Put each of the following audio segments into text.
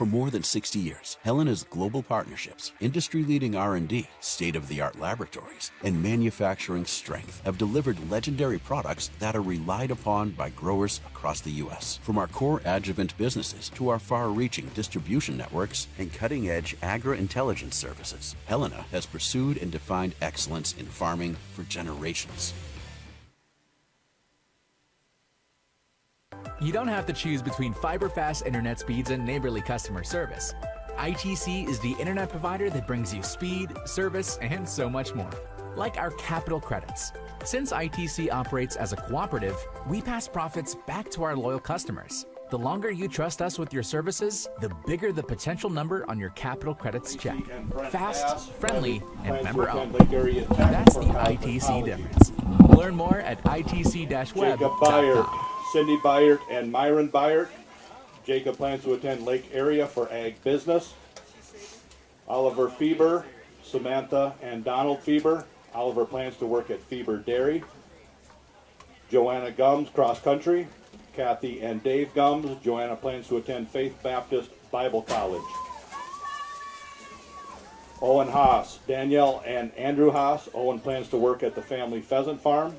For more than 60 years, Helena's global partnerships, industry-leading R&D, state-of-the-art laboratories, and manufacturing strength have delivered legendary products that are relied upon by growers across the U.S. From our core adjuvant businesses to our far-reaching distribution networks and cutting-edge agri-intelligence services, Helena has pursued and defined excellence in farming for generations. You don't have to choose between fiber-fast internet speeds and neighborly customer service. ITC is the internet provider that brings you speed, service, and so much more. Like our capital credits. Since ITC operates as a cooperative, we pass profits back to our loyal customers. The longer you trust us with your services, the bigger the potential number on your capital credits check. Fast, friendly, and member-owned. That's the ITC difference. Learn more at itc-web.com. Cindy Byert and Myron Byert. Jacob plans to attend Lake Area for Ag Business. Oliver Fieber, Samantha and Donald Fieber. Oliver plans to work at Fieber Dairy. Joanna Gums, Cross Country. Kathy and Dave Gums. Joanna plans to attend Faith Baptist Bible College. Owen Haas, Danielle and Andrew Haas. Owen plans to work at the family pheasant farm.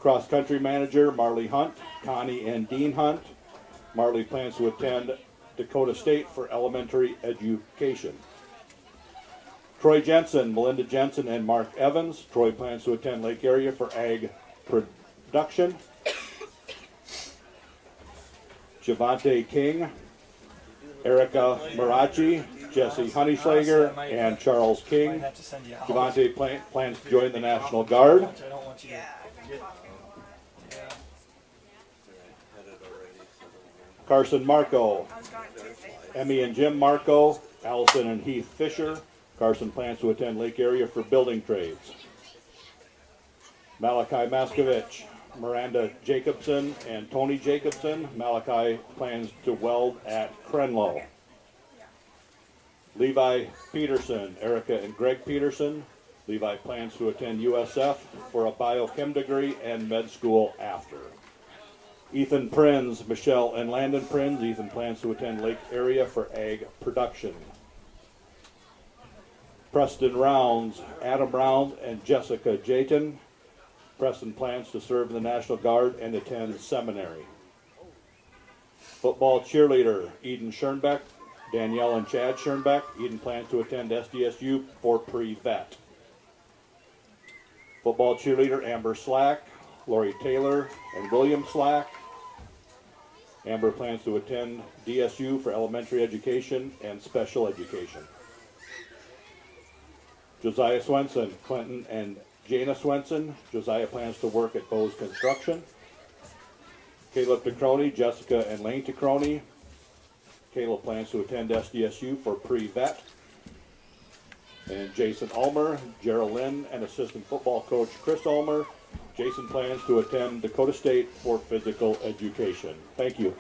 Cross Country Manager Marley Hunt, Connie and Dean Hunt. Marley plans to attend Dakota State for elementary education. Troy Jensen, Melinda Jensen, and Mark Evans. Troy plans to attend Lake Area for Ag Production. Javante King, Erica Marachi, Jesse Honeyschlager, and Charles King. Javante plans to join the National Guard. Carson Marco, Emmy and Jim Marco, Allison and Heath Fisher. Carson plans to attend Lake Area for building trades. Malachi Maskovich, Miranda Jacobson, and Tony Jacobson. Malachi plans to weld at Crenlow. Levi Peterson, Erica and Greg Peterson. Levi plans to attend USF for a biochem degree and med school after. Ethan Prinz, Michelle and Landon Prinz. Ethan plans to attend Lake Area for Ag Production. Preston Rounds, Adam Rounds, and Jessica Jayton. Preston plans to serve in the National Guard and attend seminary. Football cheerleader, Eden Schoenbeck, Danielle and Chad Schoenbeck. Eden plans to attend SDSU for pre-vet. Football cheerleader, Amber Slack, Lori Taylor, and William Slack. Amber plans to attend DSU for elementary education and special education. Josiah Swenson, Clinton and Jana Swenson. Josiah plans to work at Bose Construction. Caleb Tacroni, Jessica and Lane Tacroni. Caleb plans to attend SDSU for pre-vet. And Jason Ulmer, Gerald Lynn, and assistant football coach Chris Ulmer. Jason plans to attend Dakota State for physical education. Thank you.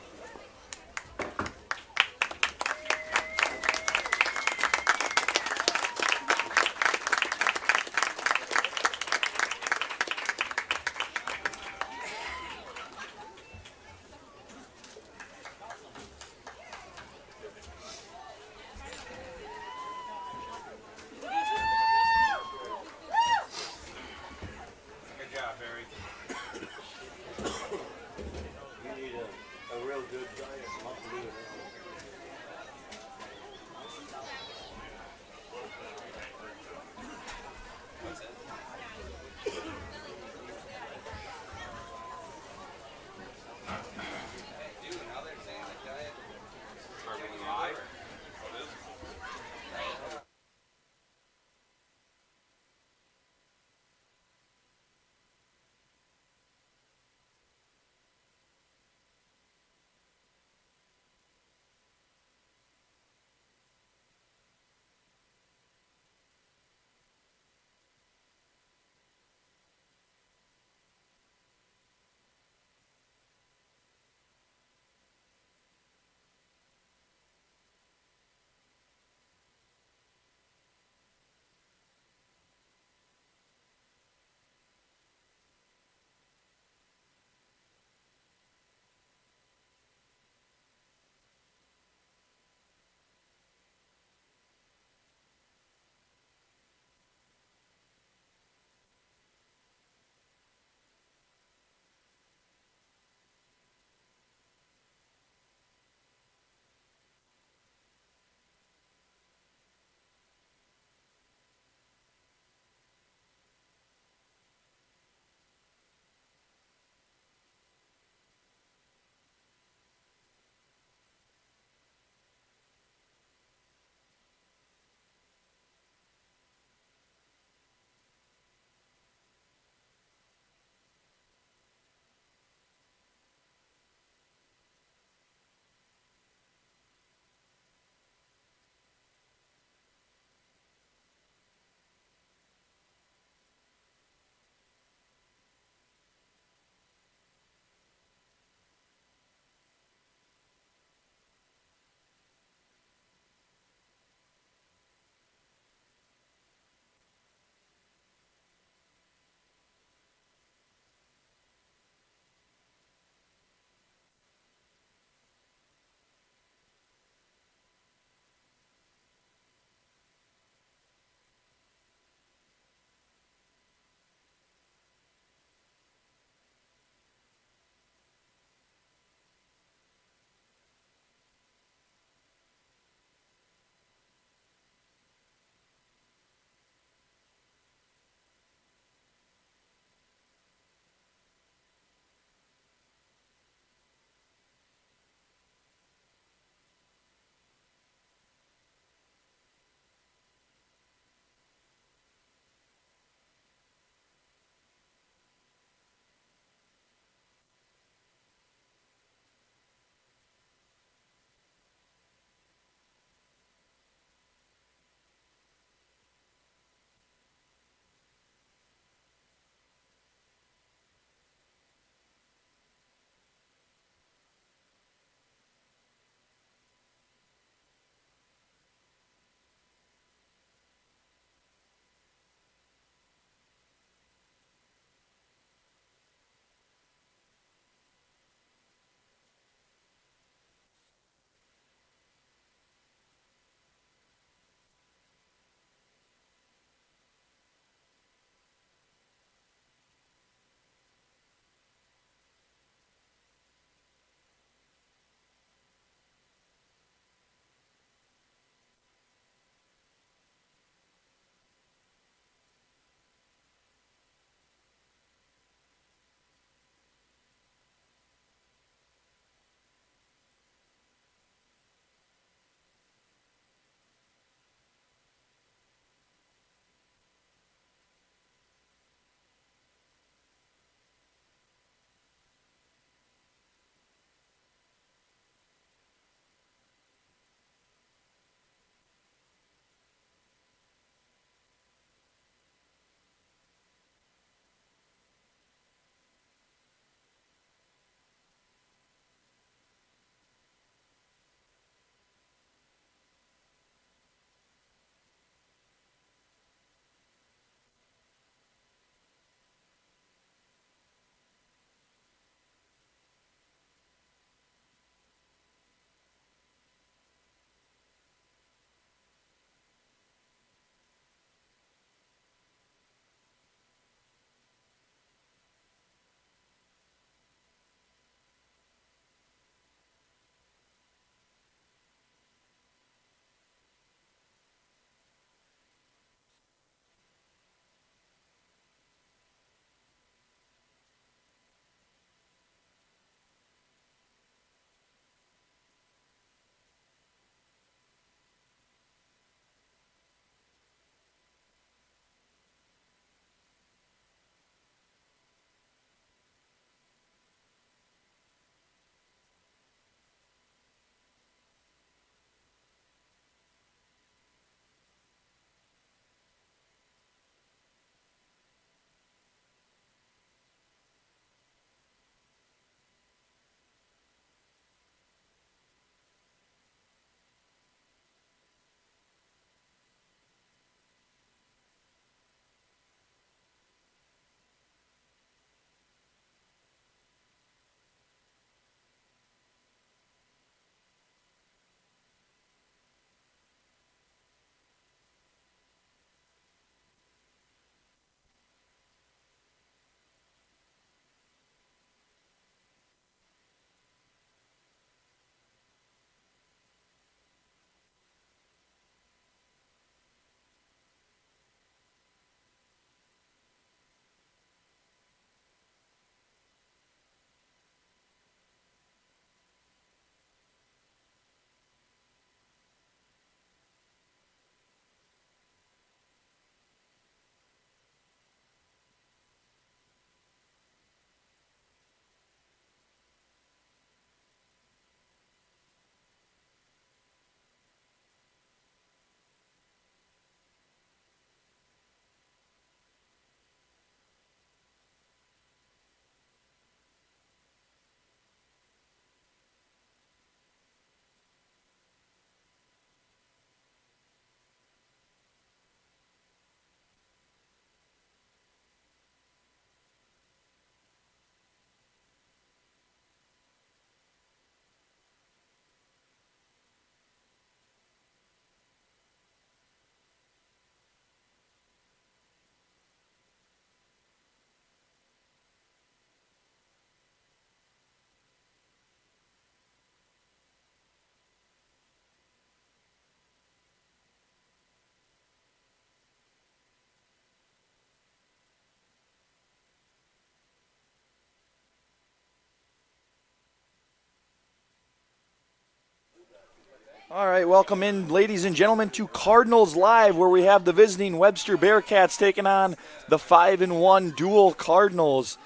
All right, welcome in, ladies and gentlemen, to Cardinals Live, where we have the visiting Webster Bearcats taking on the 5-1 Deuel Cardinals.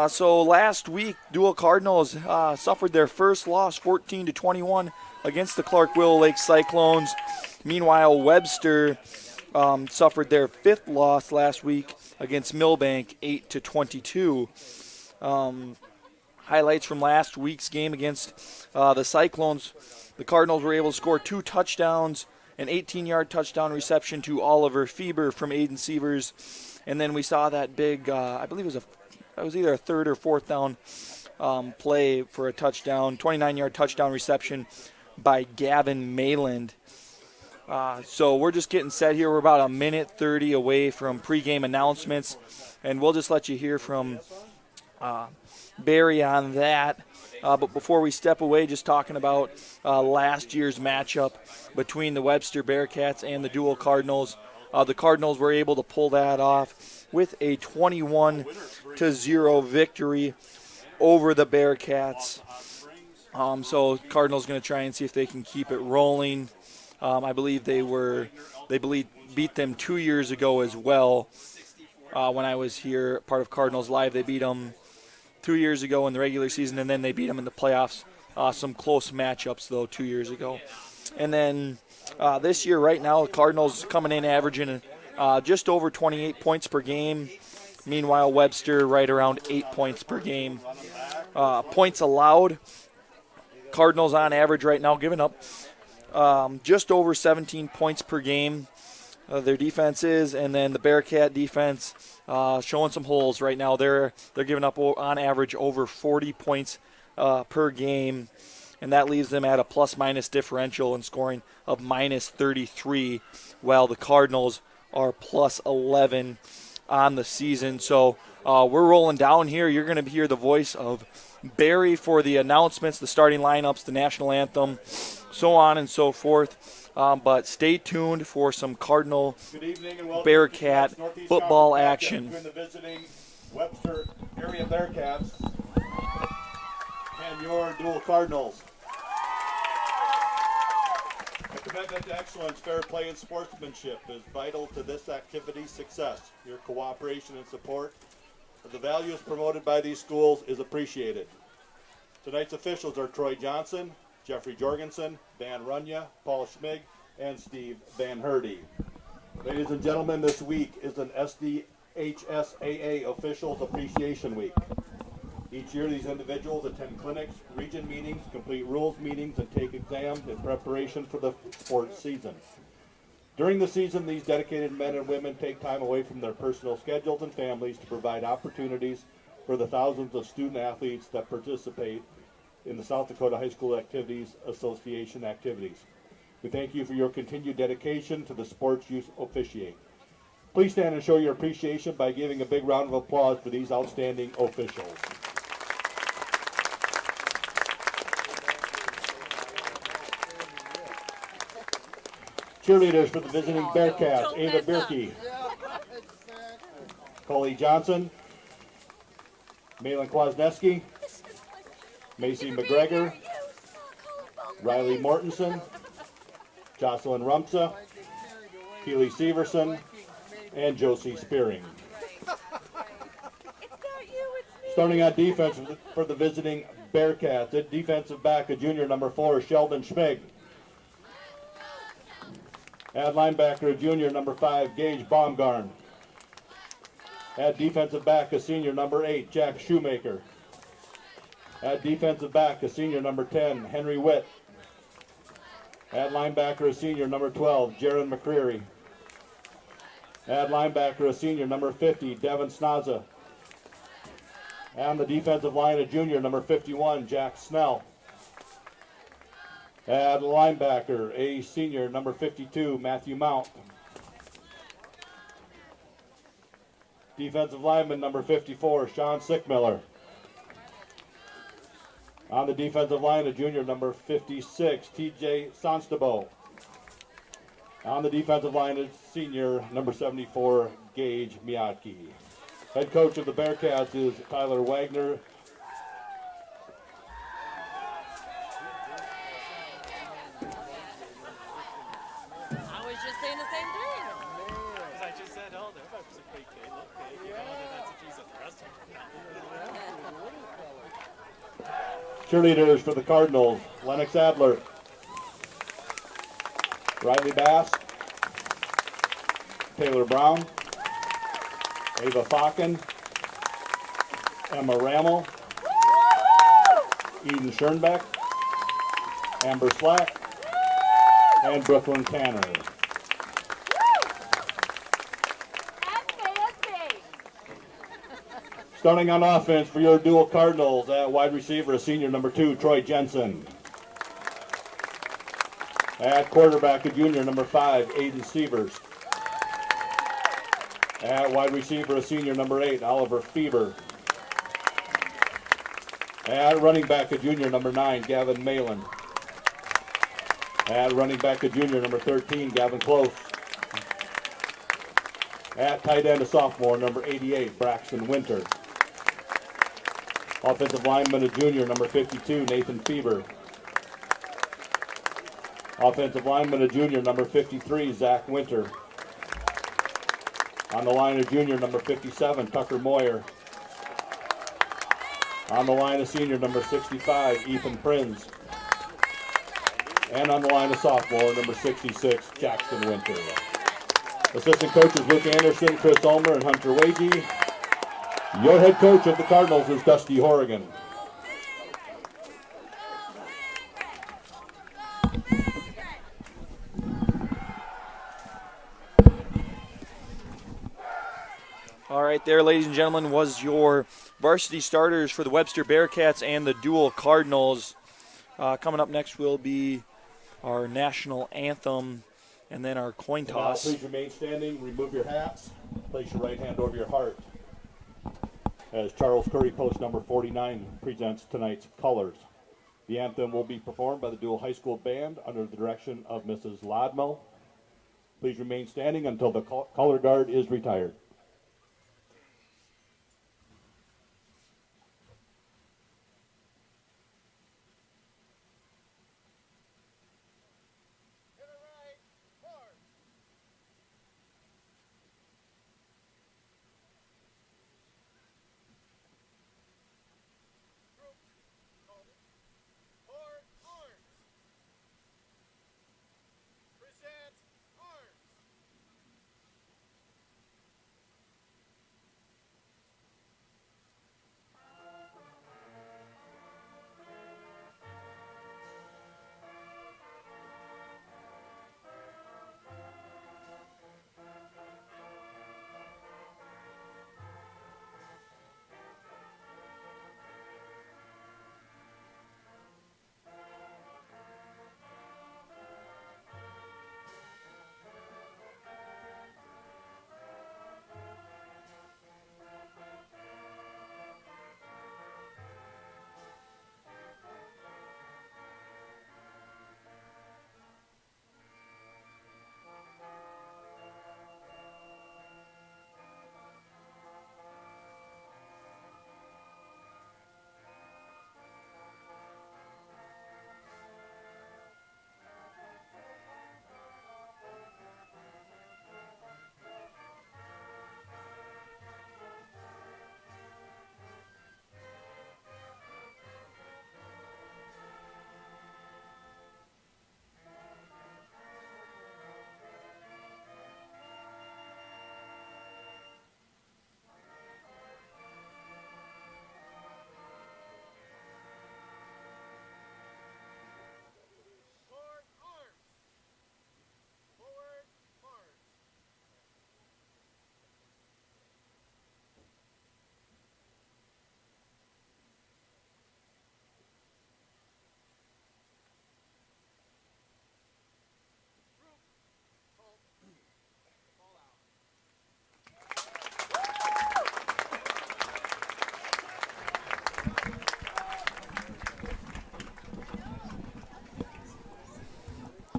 So last week, Deuel Cardinals suffered their first loss, 14-21, against the Clark-Willow Lake Cyclones. Meanwhile, Webster suffered their fifth loss last week against Millbank, 8-22. Highlights from last week's game against the Cyclones. The Cardinals were able to score 2 touchdowns, an 18-yard touchdown reception to Oliver Fieber from Aiden Sievers. And then we saw that big, I believe it was either a third or fourth down play for a touchdown, 29-yard touchdown reception by Gavin Mayland. So we're just getting set here. We're about a minute 30 away from pregame announcements, and we'll just let you hear from Barry on that. But before we step away, just talking about last year's matchup between the Webster Bearcats and the Deuel Cardinals. The Cardinals were able to pull that off with a 21-0 victory over the Bearcats. So Cardinals going to try and see if they can keep it rolling. I believe they beat them 2 years ago as well. When I was here, part of Cardinals Live, they beat them 2 years ago in the regular season, and then they beat them in the playoffs. Some close matchups, though, 2 years ago. And then this year, right now, the Cardinals coming in averaging just over 28 points per game. Meanwhile, Webster right around 8 points per game. Points allowed, Cardinals on average right now giving up just over 17 points per game. Their defense is, and then the Bearcat defense showing some holes right now. They're giving up on average over 40 points per game, and that leaves them at a plus-minus differential in scoring of minus 33, while the Cardinals are plus 11 on the season. So we're rolling down here. You're going to hear the voice of Barry for the announcements, the starting lineups, the national anthem, so on and so forth. But stay tuned for some Cardinal Bearcat football action. Between the visiting Webster area Bearcats and your Deuel Cardinals. A commitment to excellence, fair play, and sportsmanship is vital to this activity's success. Your cooperation and support of the values promoted by these schools is appreciated. Tonight's officials are Troy Johnson, Jeffrey Jorgensen, Van Runya, Paul Schmig, and Steve Van Herdy. Ladies and gentlemen, this week is an SDHSAA Officials Appreciation Week. Each year, these individuals attend clinics, region meetings, complete rules meetings, and take exams in preparation for the sports season. During the season, these dedicated men and women take time away from their personal schedules and families to provide opportunities for the thousands of student athletes that participate in the South Dakota High School Activities Association activities. We thank you for your continued dedication to the sports you officiate. Please stand and show your appreciation by giving a big round of applause for these outstanding officials. Cheerleaders for the visiting Bearcats: Ava Birkey, Coley Johnson, Malin Kwasniewski, Macy McGregor, Riley Mortensen, Jocelyn Rumsa, Keely Severson, and Josie Spearing. Starting on defense for the visiting Bearcats, at defensive back, a junior, number 4, Sheldon Schmig. At linebacker, a junior, number 5, Gage Baumgarn. At defensive back, a senior, number 8, Jack Shoemaker. At defensive back, a senior, number 10, Henry Witt. At linebacker, a senior, number 12, Jaron McCreary. At linebacker, a senior, number 50, Devin Snaza. On the defensive line, a junior, number 51, Jack Snell. At linebacker, a senior, number 52, Matthew Mount. Defensive lineman, number 54, Sean Sickmiller. On the defensive line, a junior, number 56, TJ Sonstabo. On the defensive line, a senior, number 74, Gage Miyake. Head coach of the Bearcats is Tyler Wagner. saying the same thing. Because I just said, oh, they're about to play Caleb. You know, and that's if he's the rest of them. Cheerleaders for the Cardinals, Lennox Adler, Riley Bass, Taylor Brown, Ava Falken, Emma Rammel, Eden Schoenbeck, Amber Slack, and Brooklyn Tanner. Starting on offense for your Deuel Cardinals at wide receiver, senior number 2, Troy Jensen. At quarterback, a junior number 5, Aiden Sievers. At wide receiver, a senior number 8, Oliver Fever. At running back, a junior number 9, Gavin Malin. At running back, a junior number 13, Gavin Close. At tight end, a sophomore, number 88, Braxton Winter. Offensive lineman, a junior, number 52, Nathan Fever. Offensive lineman, a junior, number 53, Zach Winter. On the line, a junior, number 57, Tucker Moyer. On the line, a senior, number 65, Ethan Prinz. And on the line, a sophomore, number 66, Jackson Winter. Assistant coaches Luke Anderson, Chris Ulmer, and Hunter Wagey. Your head coach of the Cardinals is Dusty Horrigan. All right, there, ladies and gentlemen, was your varsity starters for the Webster Bearcats and the Deuel Cardinals. Coming up next will be our national anthem and then our coin toss. Please remain standing, remove your hats, place your right hand over your heart. As Charles Curry, post number 49, presents tonight's colors. The anthem will be performed by the Deuel High School Band under the direction of Mrs. Lodmo. Please remain standing until the color guard is retired.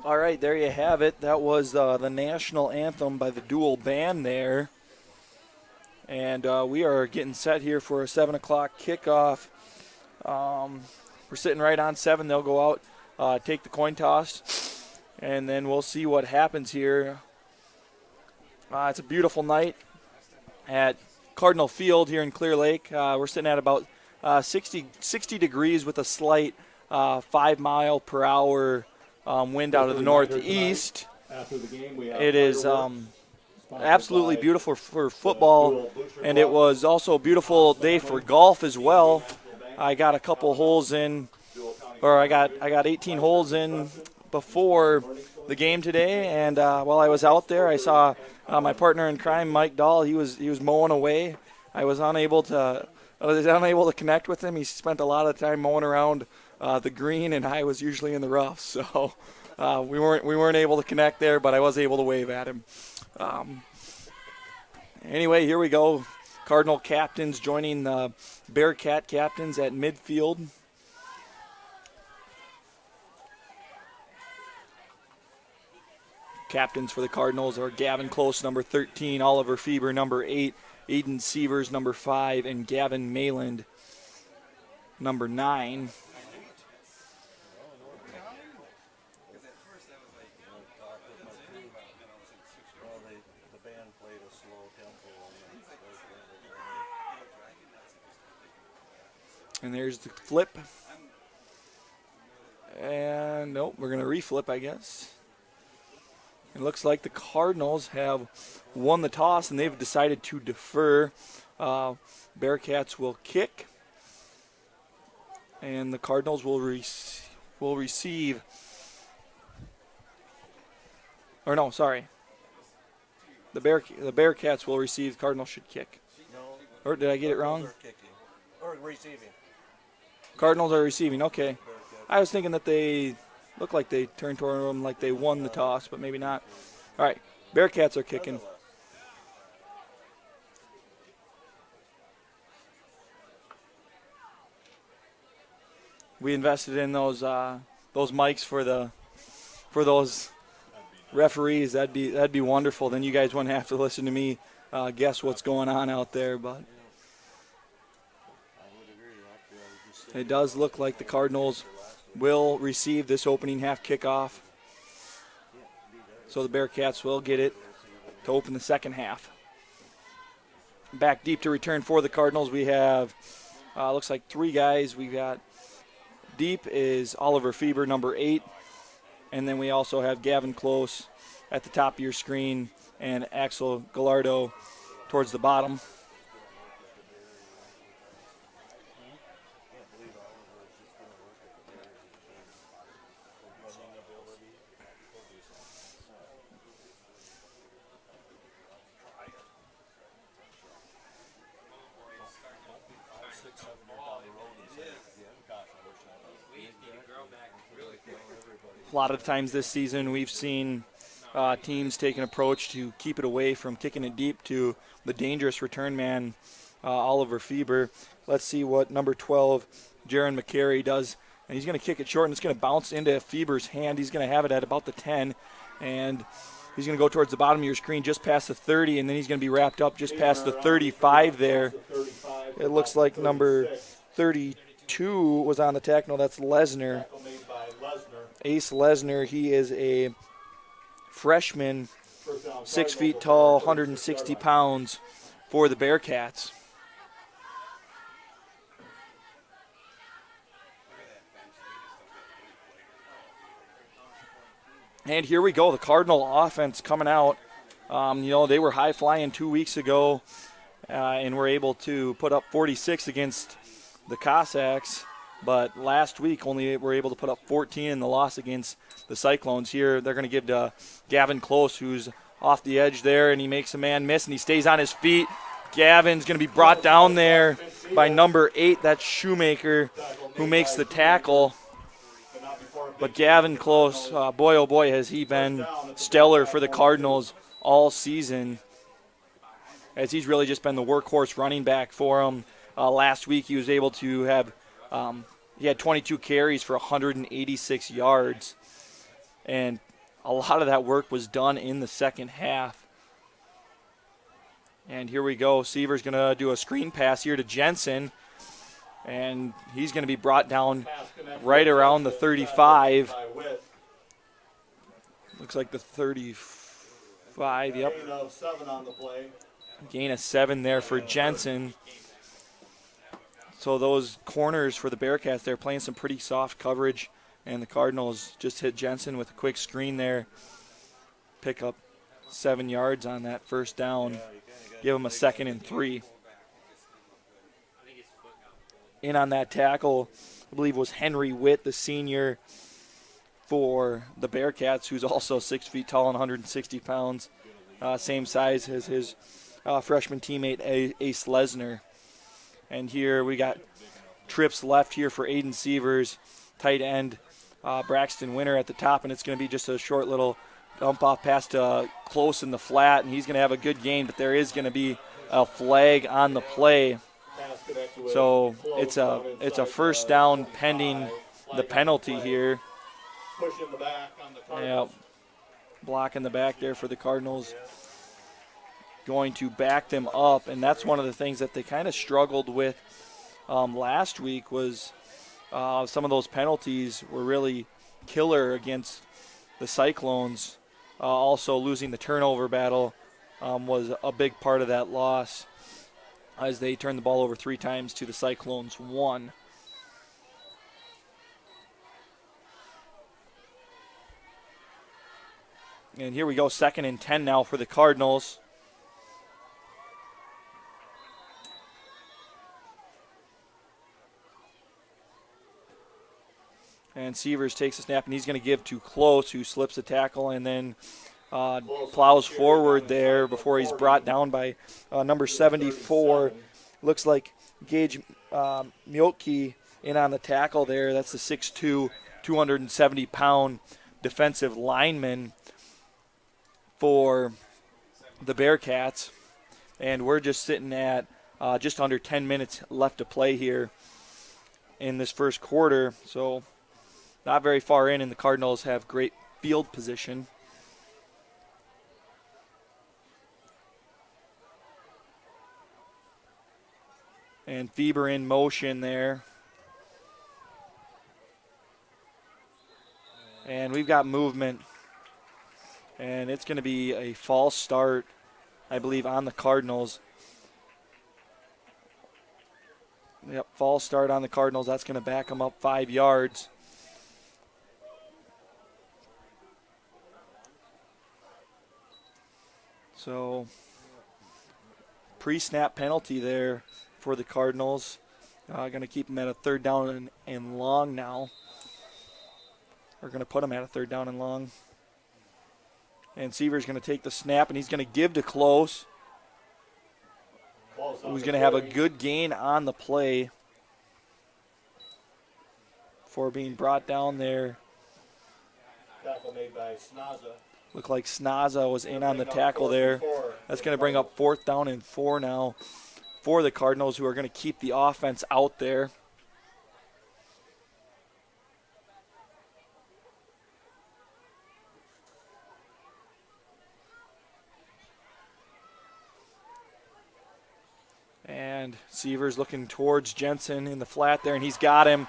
All right, there you have it. That was the national anthem by the Deuel Band there. And we are getting set here for a 7 o'clock kickoff. We're sitting right on 7. They'll go out, take the coin toss, and then we'll see what happens here. It's a beautiful night at Cardinal Field here in Clear Lake. We're sitting at about 60 degrees with a slight 5 mile per hour wind out of the northeast. After the game, we have It is fireworks absolutely by beautiful for football, and it was also a beautiful day for golf as well. I got a couple holes in, or I got 18 holes in before the game today, and while I was out there, I saw my partner in crime, Mike Dahl. He was mowing away. I was unable to connect with him. He spent a lot of time mowing around the green, and I was usually in the rough, so we weren't able to connect there, but I was able to wave at him. Anyway, here we go. Cardinal captains joining the Bearcat captains at midfield. Captains for the Cardinals are Gavin Close, number 13, Oliver Fieber, number 8, Aiden Sievers, number 5, and Gavin Mayland, number 9. And there's the flip. And nope, we're going to reflip, I guess. It looks like the Cardinals have won the toss, and they've decided to defer. Bearcats will kick, and the Cardinals will receive. Or no, sorry. The Bearcats will receive. Cardinals should kick. Or did I get it wrong? Or receiving. Cardinals are receiving. Okay. I was thinking that they look like they turned toward them like they won the toss, but maybe not. All right. Bearcats are kicking. We invested in those mics for those referees. That'd be wonderful. Then you guys wouldn't have to listen to me guess what's going on out there, but it does look like the Cardinals will receive this opening half kickoff. So the Bearcats will get it to open the second half. Back deep to return for the Cardinals. We have, looks like 3 guys. We've got deep is Oliver Fieber, number 8. And then we also have Gavin Close at the top of your screen and Axel Gallardo towards the bottom. A lot of times this season we've seen teams take an approach to keep it away from kicking it deep to the dangerous return man, Oliver Fieber. Let's see what number 12, Jaron McCary, does. And he's going to kick it short, and it's going to bounce into Fieber's hand. He's going to have it at about the 10, and he's going to go towards the bottom of your screen just past the 30, and then he's going to be wrapped up just past the 35 there. It looks like number 32 was on the tackle. No, that's Lesnar. Ace Lesnar, he is a freshman, 6 feet tall, 160 pounds for the Bearcats. And here we go, the Cardinal offense coming out. They were high-flying 2 weeks ago and were able to put up 46 against the Cossacks. But last week only were able to put up 14 in the loss against the Cyclones. Here they're going to give to Gavin Close, who's off the edge there, and he makes a man miss, and he stays on his feet. Gavin's going to be brought down there by number 8, that's Shoemaker, who makes the tackle. But Gavin Close, boy oh boy, has he been stellar for the Cardinals all season, as he's really just been the workhorse running back for them. Last week he was able to have he had 22 carries for 186 yards, and a lot of that work was done in the second half. And here we go. Seaver's going to do a screen pass here to Jensen, and he's going to be brought down right around the 35. Looks like the 5, yep. Gain of 7 on the play. Gain of 7 there for Jensen. So those corners for the Bearcats, they're playing some pretty soft coverage, and the Cardinals just hit Jensen with a quick screen there. Pick up 7 yards on that first down. Give them a 2nd and 3. In on that tackle, I believe, was Henry Witt, the senior for the Bearcats, who's also 6 feet tall and 160 pounds. Same size as his freshman teammate, Ace Lesnar. And here we got trips left here for Aiden Sievers, tight end Braxton Winter at the top, and it's going to be just a short little dump off pass to Close in the flat, and he's going to have a good gain, but there is going to be a flag on the play. So it's a first down pending the penalty here. Push in the back on the Yeah, Cardinals. block in the back there for the Cardinals. Going to back them up, and that's one of the things that they kind of struggled with last week was some of those penalties were really killer against the Cyclones. Also losing the turnover battle was a big part of that loss as they turned the ball over 3 times to the Cyclones 1. And here we go, 2nd and 10 now for the Cardinals. And Sievers takes a snap, and he's going to give to Close, who slips the tackle and then plows forward there before he's brought down by number 74. Looks like Gage Mioki in on the tackle there. That's the 6'2", 270-pound defensive lineman for the Bearcats. And we're just sitting at just under 10 minutes left to play here in this first quarter. So not very far in, and the Cardinals have great field position. And Fieber in motion there. And we've got movement. And it's going to be a false start, I believe, on the Cardinals. Yep, false start on the Cardinals. That's going to back them up 5 yards. So, pre-snap penalty there for the Cardinals. Going to keep them at a 3rd down and long now. We're going to put them at a 3rd down and long. And Seaver's going to take the snap, and he's going to give to Close, who's going to have a good gain on the play for being brought down there. Tackle made by Snaza. Looked like Snaza was in on the tackle there. That's going to bring up 4th down and 4 now for the Cardinals, who are going to keep the offense out there. And Sievers looking towards Jensen in the flat there, and he's got him.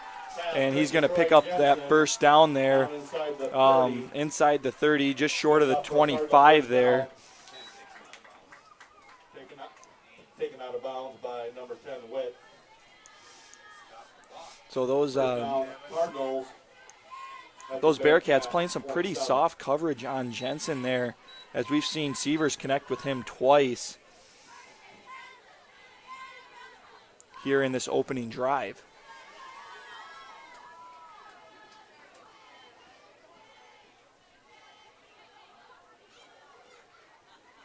And he's going to pick up that first down there inside the 30, just short of the 25 there. Taken out of bounds by number 10, Witt. So those Bearcats playing some pretty soft coverage on Jensen there, as we've seen Sievers connect with him twice here in this opening drive.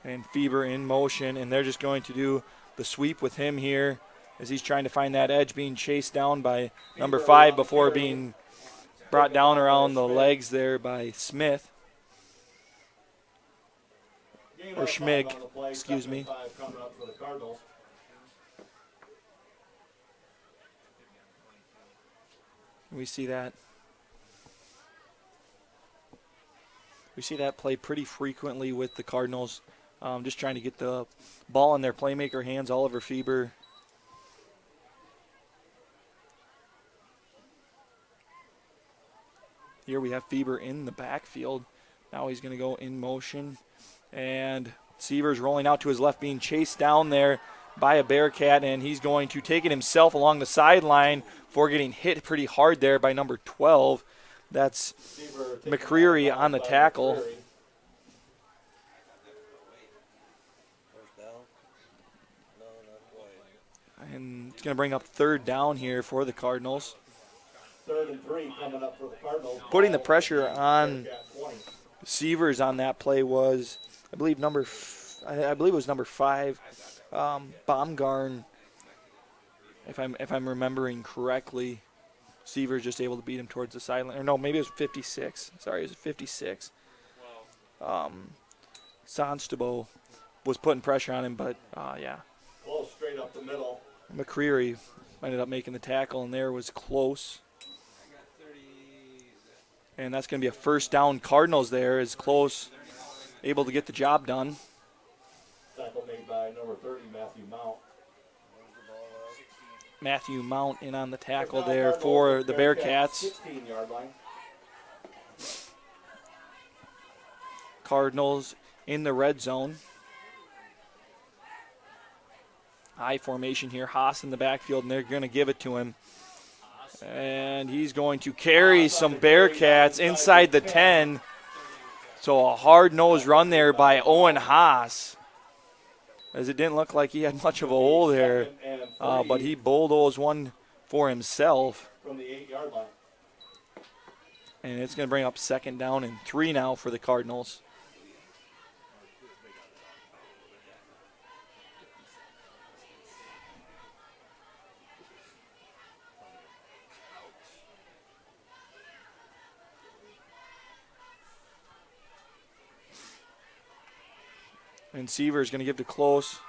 And Fieber in motion, and they're just going to do the sweep with him here as he's trying to find that edge, being chased down by number 5 before being brought down around the legs there by Smith. Or Schmig, excuse me. We see that. We see that play pretty frequently with the Cardinals. Just trying to get the ball in their playmaker hands. Oliver Fieber. Here we have Fieber in the backfield, Now he's going to go in motion. And Seaver's rolling out to his left, being chased down there by a Bearcat, and he's going to take it himself along the sideline for getting hit pretty hard there by number 12. That's McCreary on the tackle. First down? No, not quite. And it's going to bring up third down here for the Cardinals. 3rd and 3 coming up for the Cardinals. Putting the pressure on Bearcat 20. Seavers on that play was, I believe it was number 5, Baumgarn. If I'm remembering correctly, Seavers just able to beat him towards the sideline. Or no, maybe it was 56. Sorry, it was 56. Sonstabo was putting pressure on him, but yeah. Close straight up the middle. McCreary ended up making the tackle, and there was close. And that's going to be a first down. Cardinals there is close, able to get the job done. Tackle made by number 30, Matthew Mount. Matthew Mount in on the tackle there for the Bearcats. 16-yard line. Cardinals in the red zone. High formation here. Haas in the backfield, and they're going to give it to him. And he's going to carry some Bearcats inside the 10. So a hard-nosed run there by Owen Haas, as it didn't look like he had much of a hole there. But he bulldozed one for himself. From the 8-yard line. And it's going to bring up 2nd down and 3 now for the Cardinals. And Seaver is going to give to Close.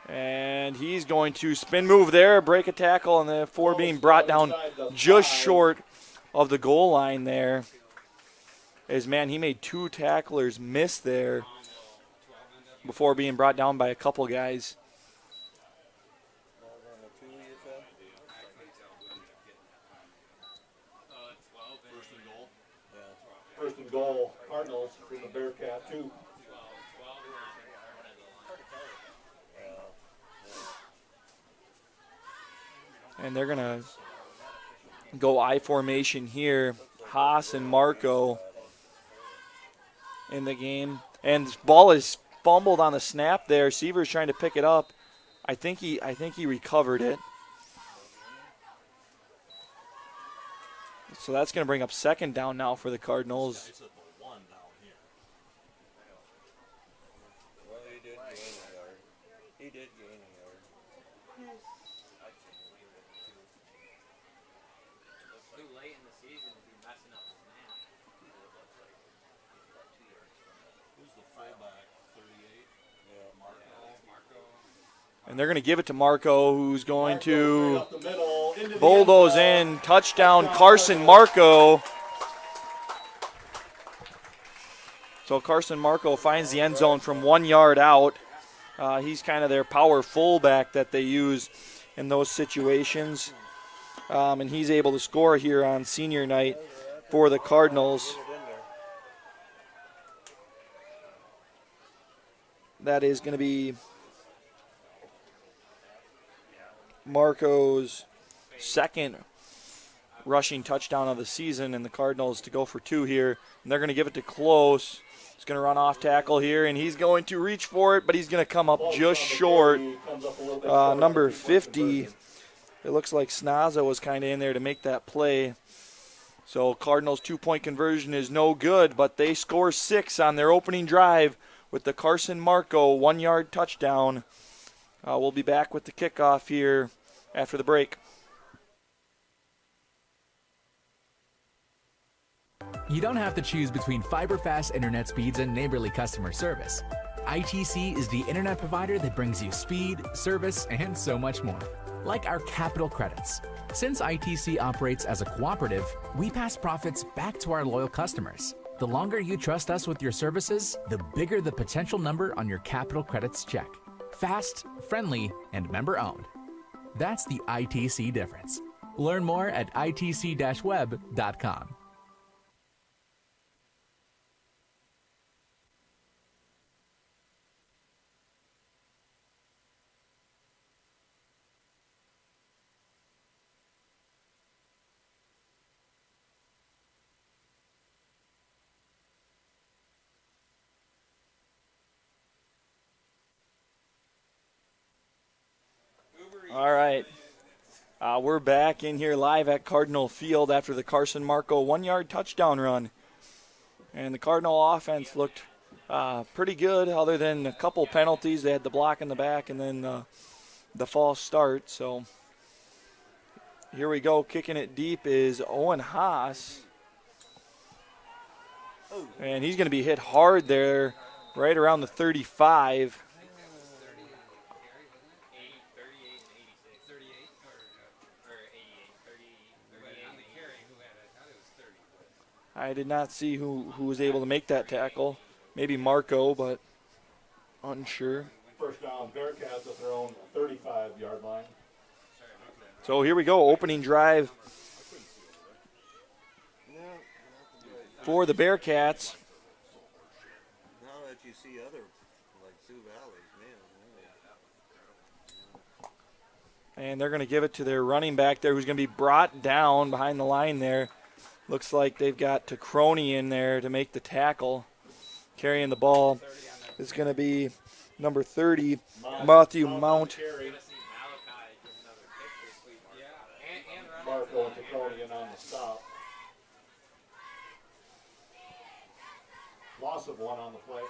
And he's going to spin move there, break a tackle, and the 4 being brought down just short of the goal line there. As, man, he made 2 tacklers miss there before being brought down by a couple guys. First and goal, Cardinals from the Bearcat 2. And they're going to go I formation here. Haas and Marco in the game. And this ball is fumbled on the snap there. Seaver's trying to pick it up. I think he recovered it. So that's going to bring up 2nd down now for the Cardinals. Well, he did gain a yard. He did gain a yard. Too late in the season to be messing up the snap. Who's the fullback? 38? Yeah, Marco. And they're going to give it to Marco, who's going to Up the middle, into the bulldoze end zone. in. Touchdown, Carson Marco. So Carson Marco finds the end zone from 1 yard out. He's kind of their power fullback that they use in those situations. And he's able to score here on senior night for the Cardinals. That is going to be Marco's 2nd rushing touchdown of the season, and the Cardinals to go for 2 here. And they're going to give it to Close. He's going to run off tackle here, and he's going to reach for it, but he's going to come up just short. Number 50, it looks like Snaza was kind of in there to make that play. So Cardinals 2-point conversion is no good, but they score 6 on their opening drive with the Carson Marco 1-yard touchdown. We'll be back with the kickoff here after the break. You don't have to choose between fiber-fast internet speeds and neighborly customer service. ITC is the internet provider that brings you speed, service, and so much more. Like our capital credits. Since ITC operates as a cooperative, we pass profits back to our loyal customers. The longer you trust us with your services, the bigger the potential number on your capital credits check. Fast, friendly, and member-owned. That's the ITC difference. Learn more at itc-web.com. We're back in here live at Cardinal Field after the Carson Marco 1-yard touchdown run. And the Cardinal offense looked pretty good other than a couple penalties. They had the block in the back and then the false start. So here we go. Kicking it deep is Owen Haas. And he's going to be hit hard there right around the 35. I did not see who was able to make that tackle. Maybe Marco, but unsure. First down, Bearcats at their own 35-yard line. So here we go, opening drive for the Bearcats. Now that you see other, like Sioux Valley, man. And they're going to give it to their running back there, who's going to be brought down behind the line there. Looks like they've got Tacroni in there to make the tackle. Carrying the ball is going to be number 30, Matthew Mount. Marco and Tacroni in on the stop. Loss of one on the play.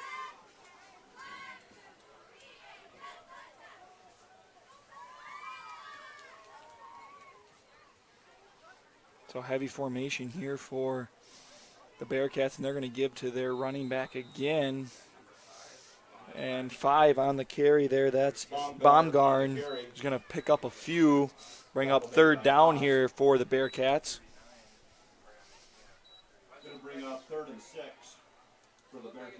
So heavy formation here for the Bearcats, and they're going to give to their running back again. And 5 on the carry there. That's Baumgarn. He's going to pick up a few, bring up third down here for the Bearcats. Going to bring up 3rd and 6 for the Bearcats.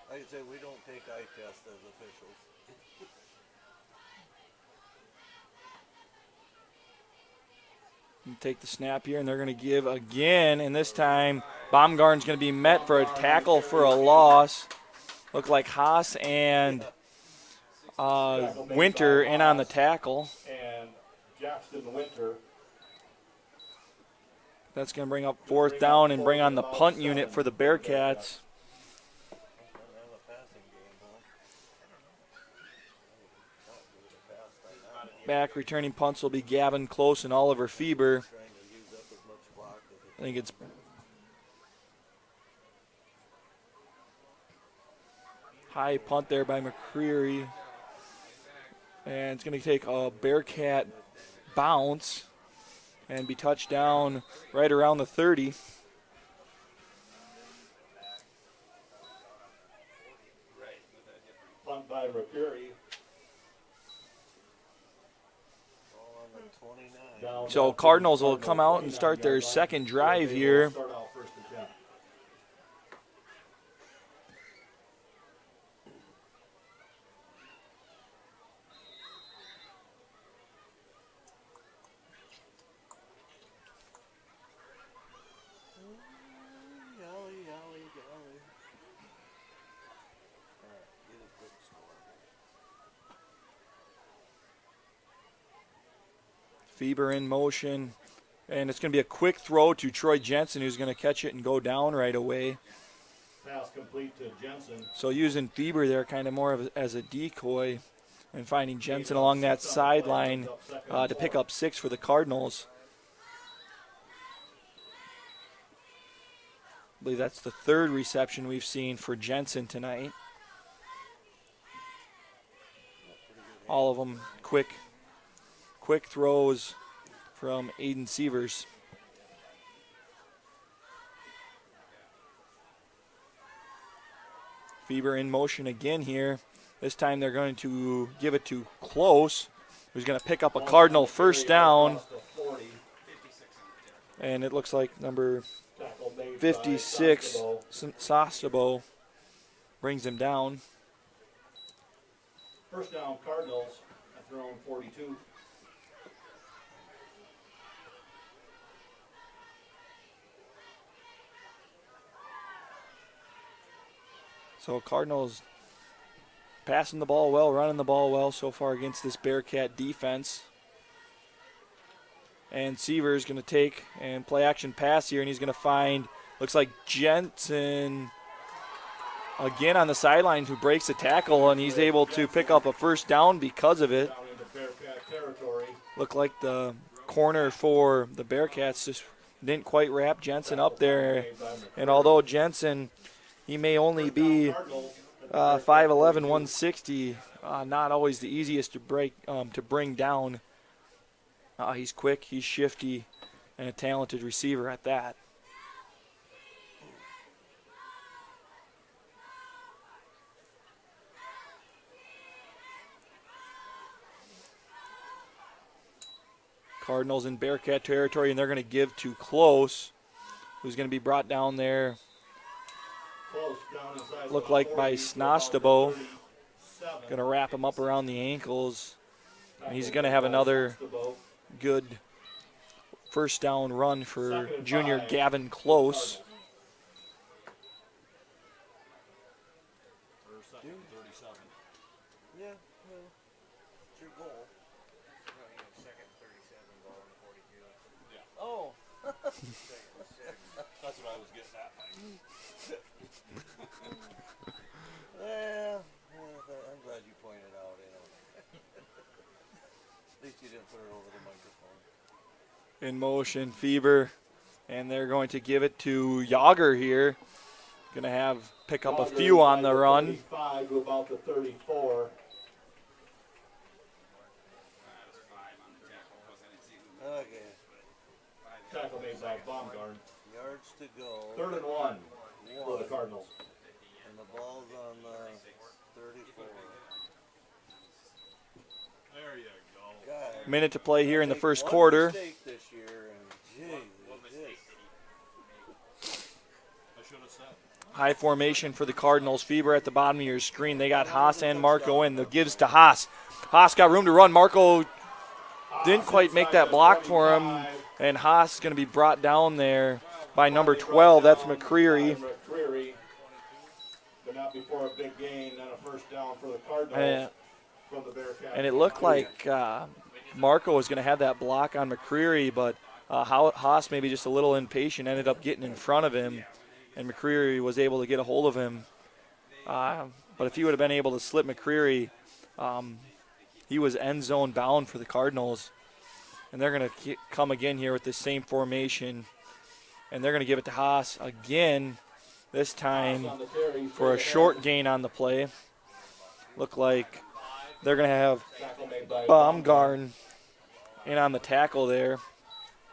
Like I said, we don't take eye tests as officials. Take the snap here, and they're going to give again, and this time Baumgarn's going to be met for a tackle for a loss. Look like Haas and Winter in on the tackle. And Jackson Winter. That's going to bring up 4th down and bring on the punt unit for the Bearcats. Back returning punts will be Gavin Close and Oliver Fieber. I think it's high punt there by McCreary. And it's going to take a Bearcat bounce and be touched down right around the 30. Punt by McCreary. So Cardinals will come out and start their second drive here. Fieber in motion, and it's going to be a quick throw to Troy Jensen, who's going to catch it and go down right away. Pass complete to Jensen. So using Fieber there kind of more of as a decoy and finding Jensen along that sideline to pick up 6 for the Cardinals. I believe that's the 3rd reception we've seen for Jensen tonight. All of them quick throws from Aiden Sievers. Fieber in motion again here. This time they're going to give it to Close, who's going to pick up a Cardinal first down. And it looks like number 56, Sastabo, brings him down. First down, Cardinals at their own 42. So Cardinals passing the ball well, running the ball well so far against this Bearcat defense. And Seaver is going to take and play action pass here, and he's going to find, looks like Jensen again on the sideline who breaks the tackle, and he's able to pick up a first down because of it. Down into Bearcat territory. Looked like the corner for the Bearcats just didn't quite wrap Jensen up there. And although Jensen, he may only be 5'11", 160, not always the easiest to bring down. He's quick, he's shifty, and a talented receiver at that. Cardinals in Bearcat territory, and they're going to give to Close, who's going to be brought down there. Close down inside. Look like by Snostabo. Going to wrap him up around the ankles. And he's going to have another good first down run for junior Gavin Close. Yeah, well, it's your goal. Second 37 ball and 42. Yeah. Oh. That's what I was getting at. Well, I'm glad you pointed out, you know. At least you didn't put it over the microphone. In motion, Feber, and they're going to give it to Yager here. Going to pick up a few on the run. 35 to about the 34. Okay. Tackle made by Baumgarten. Yards to go. 3rd and 1 for the Cardinals. And the ball's on the 34. There you go. God, Minute to play here in the make first one quarter. mistake this year, and I should have said. High formation for the Cardinals. Feber at the bottom of your screen. They got Haas and Marco in. The gives to Haas. Haas got room to run. Marco didn't quite make that block for him. And Haas is going to be brought down there by number 12. That's McCreary. McCreary. But not before a big gain and a first down for the Cardinals from the Bearcats. And it looked like Marco was going to have that block on McCreary, but Haas maybe just a little impatient, ended up getting in front of him, and McCreary was able to get a hold of him. But if he would have been able to slip McCreary, he was end zone bound for the Cardinals. And they're going to come again here with the same formation. And they're going to give it to Haas again, this time for a short gain on the play. Look like they're going to have Baumgarten in on the tackle there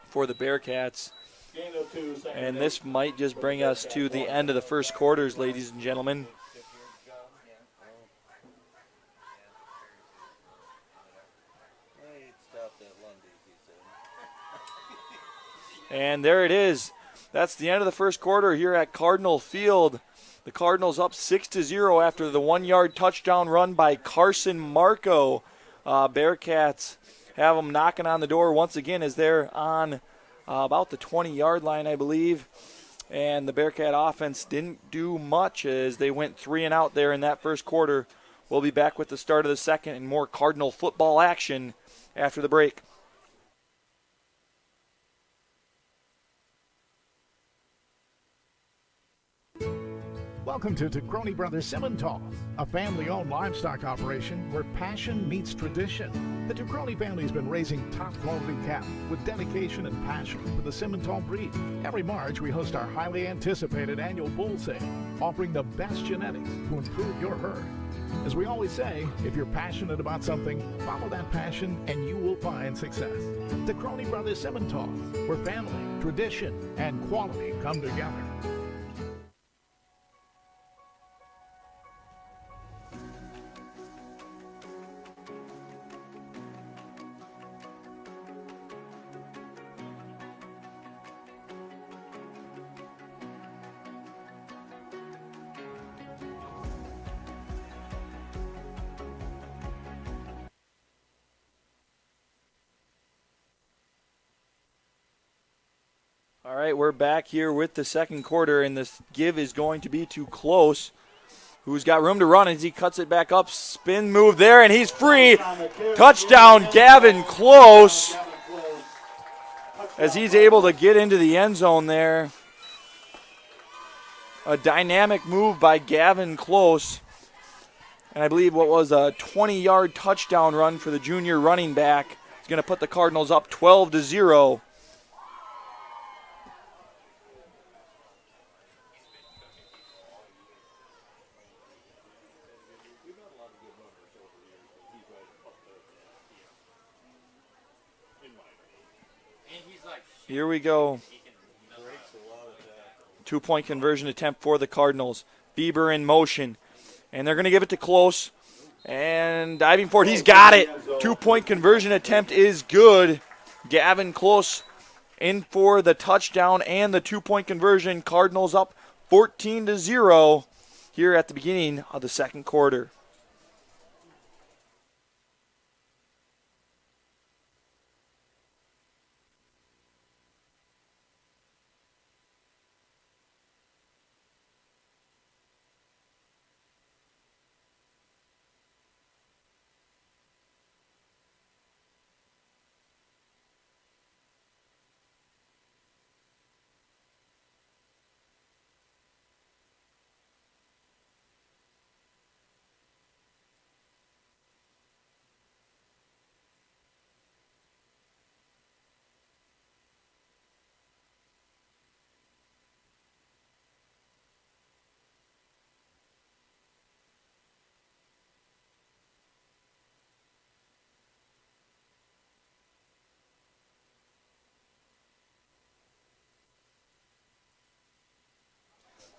for the Bearcats. And this might just bring us to the end of the first quarters, ladies and gentlemen. And there it is. That's the end of the first quarter here at Cardinal Field. The Cardinals up 6-0 after the 1-yard touchdown run by Carson Marco. Bearcats have them knocking on the door once again as they're on about the 20-yard line, I believe. And the Bearcat offense didn't do much as they went 3 and out there in that first quarter. We'll be back with the start of the second and more Cardinal football action after the break. Welcome to Tacroni Brothers Simmental, a family-owned livestock operation where passion meets tradition. The Tacroni family's been raising top-quality cattle with dedication and passion for the Simmental breed. Every March, we host our highly anticipated annual bull sale, offering the best genetics to improve your herd. As we always say, if you're passionate about something, follow that passion and you will find success. Tacroni Brothers Simmental, where family, tradition, and quality come together. All right, we're back here with the second quarter, and this give is going to be to Close, who's got room to run as he cuts it back up. Spin move there, and he's free. Touchdown, Gavin Close. as he's able to get into the end zone there. A dynamic move by Gavin Close. And I believe what was a 20-yard touchdown run for the junior running back. He's going to put the Cardinals up 12-0. Here we go. 2-point conversion attempt for the Cardinals. Bieber in motion. And they're going to give it to Close. And diving for it. He's got it. 2-point conversion attempt is good. Gavin Close in for the touchdown and the 2-point conversion. Cardinals up 14-0 here at the beginning of the second quarter.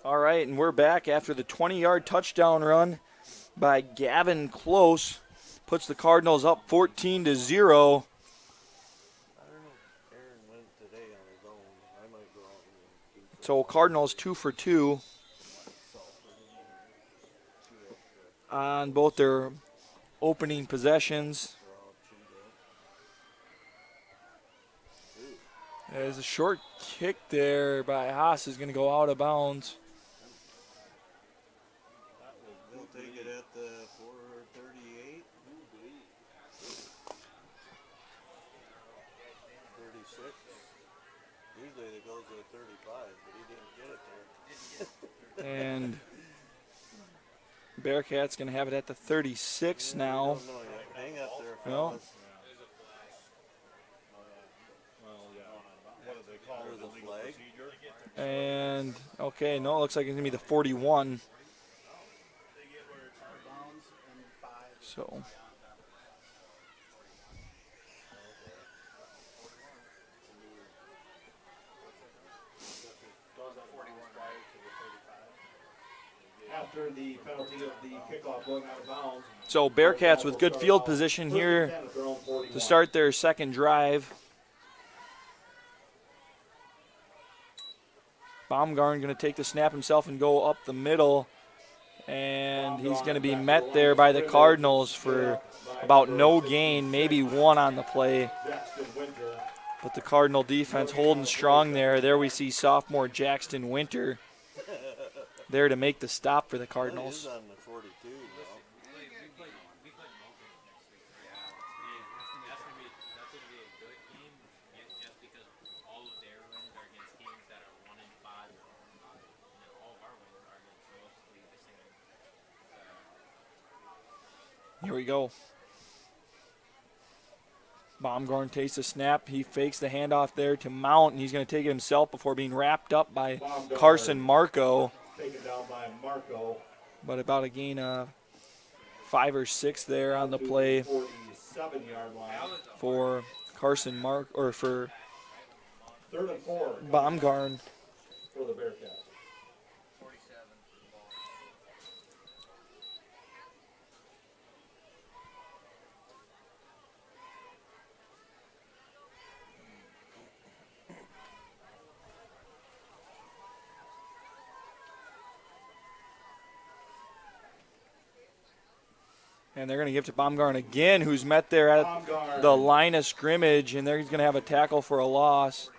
All right, and we're back after the 20-yard touchdown run by Gavin Close. Puts the Cardinals up 14-0. I don't know if Aaron went today on his own. I might go out and do So Cardinals 2 for 2 on both their opening possessions. There's a short kick there by Haas is going to go out of bounds. They'll take it at the 4:38. 36. Usually it goes to 35, but he didn't get it there. And Bearcats going to have it at the 36 now. No, yeah. Hang up there, No. fellas. There's a flag. And, okay, no, it looks like it's going to be the 41. So, After the penalty of the kickoff going out of bounds. so Bearcats with good field position here to start their second drive. Baumgarten going to take the snap himself and go up the middle. And he's going to be met there by the Cardinals for about no gain, maybe one on the play. But the Cardinal defense holding strong there. There we see sophomore Jackson Winter there to make the stop for the Cardinals. He is on the 42 now. Here we go. Baumgarten takes the snap. He fakes the handoff there to Mount, and he's going to take it himself before being wrapped up by Carson Marco. Taken down by Marco. But about a gain of 5 or 6 there on the play 47-yard line. for Carson for 3rd and 4 Baumgarten. for the Bearcats. And they're going to give it to Baumgarten again, who's met there at the line of scrimmage, and there he's going to have a tackle for a loss.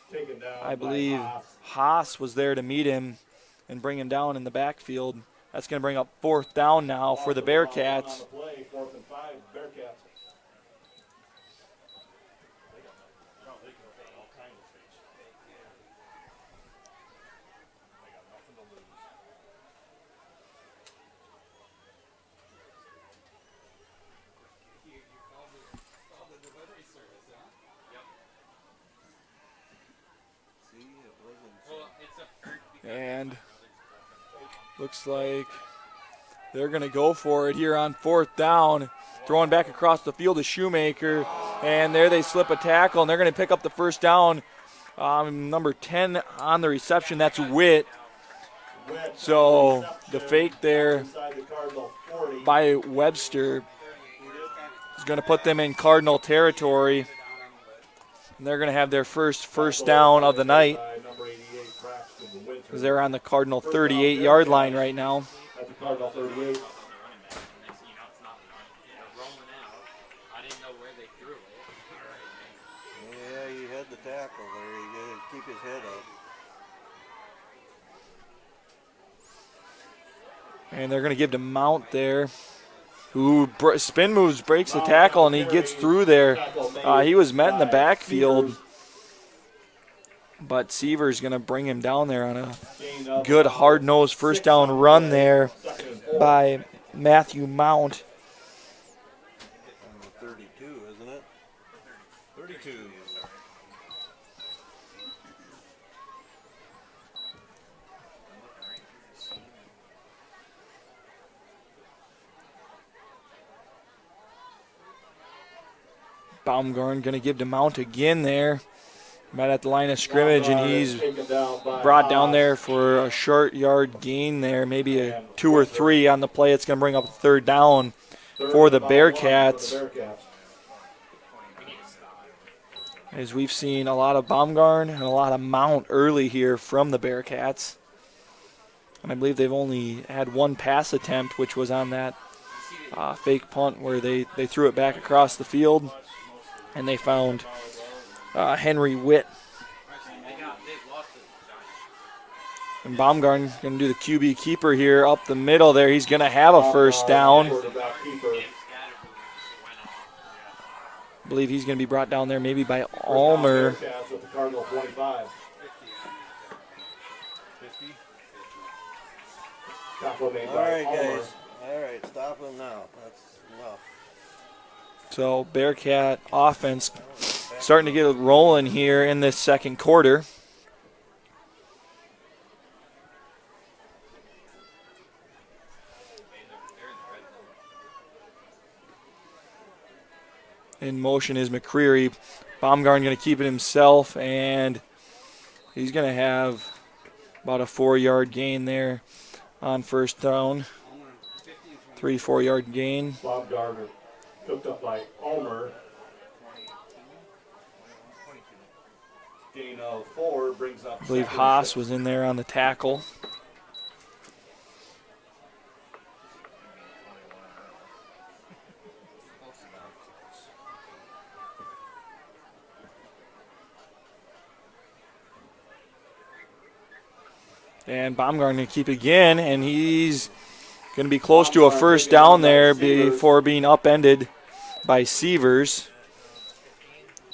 Taken down I by believe Haas. Haas was there to meet him and bring him down in the backfield. That's going to bring up 4th down now for the Bearcats. On the play, 4th and 5, Bearcats. And looks like they're going to go for it here on 4th down. Throwing back across the field to Shoemaker. And there they slip a tackle, and they're going to pick up the first down. Number 10 on the reception, that's Witt. So the fake there by Webster is going to put them in Cardinal territory. And they're going to have their first down of the night, because they're on the Cardinal 38-yard line right now. Yeah, he had the tackle there. He got to keep his head up. And they're going to give to Mount there, who spin moves, breaks the tackle, and he gets through there. He was met in the backfield, but Seaver's going to bring him down there on a good hard-nosed first down run there by Matthew Mount. 32, isn't it? 32. Baumgarn going to give to Mount again there. Right at the line of scrimmage, and he's brought down there for a short yard gain there, maybe a 2 or 3 on the play. It's going to bring up a 3rd down for the Bearcats. As we've seen a lot of Baumgarn and a lot of Mount early here from the Bearcats. And I believe they've only had 1 pass attempt, which was on that fake punt where they threw it back across the field, and they found Henry Witt. And Baumgarn going to do the QB keeper here up the middle there. He's going to have a first down. I believe he's going to be brought down there maybe by Ulmer. All right, guys. All right, stop him now. That's enough. So Bearcat offense starting to get it rolling here in this second quarter. In motion is McCreary. Baumgarn going to keep it himself, and he's going to have about a 4-yard gain there on first down. 3-4 yard gain. Baumgartner cooked up by Ulmer. Gain of 4 brings up. I believe Haas was in there on the tackle. And Baumgartner going to keep it again, and he's going to be close to a first down there before being upended by Sievers.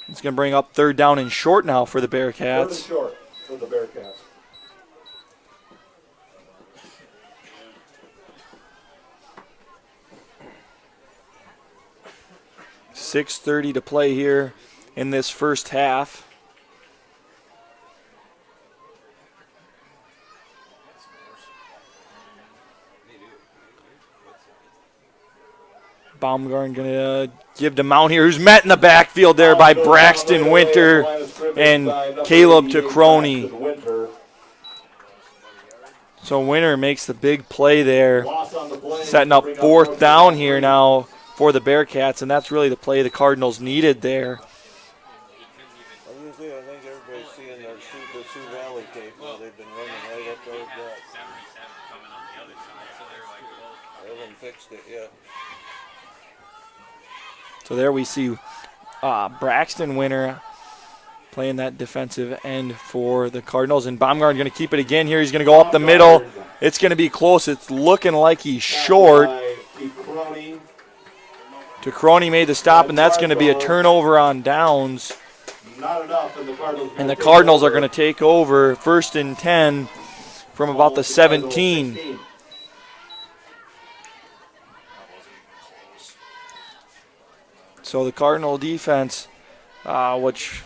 It's going to bring up 3rd down and short now for the Bearcats. 3rd and short for the Bearcats. 6:30 to play here in this first half. Baumgarn going to give to Mount here, who's met in the backfield there by Braxton Winter and Caleb Tacroni. So Winter makes the big play there, setting up 4th down here now for the Bearcats, and that's really the play the Cardinals needed there. I think everybody's seeing the Sioux Valley tape where they've been running right up those guts. They haven't fixed it yet. So there we see Braxton Winter playing that defensive end for the Cardinals. And Baumgartner going to keep it again here. He's going to go up the middle. It's going to be close. It's looking like he's short. Tacroni made the stop, and that's going to be a turnover on downs. And the Cardinals are going to take over 1st and 10 from about the 17. So the Cardinal defense, which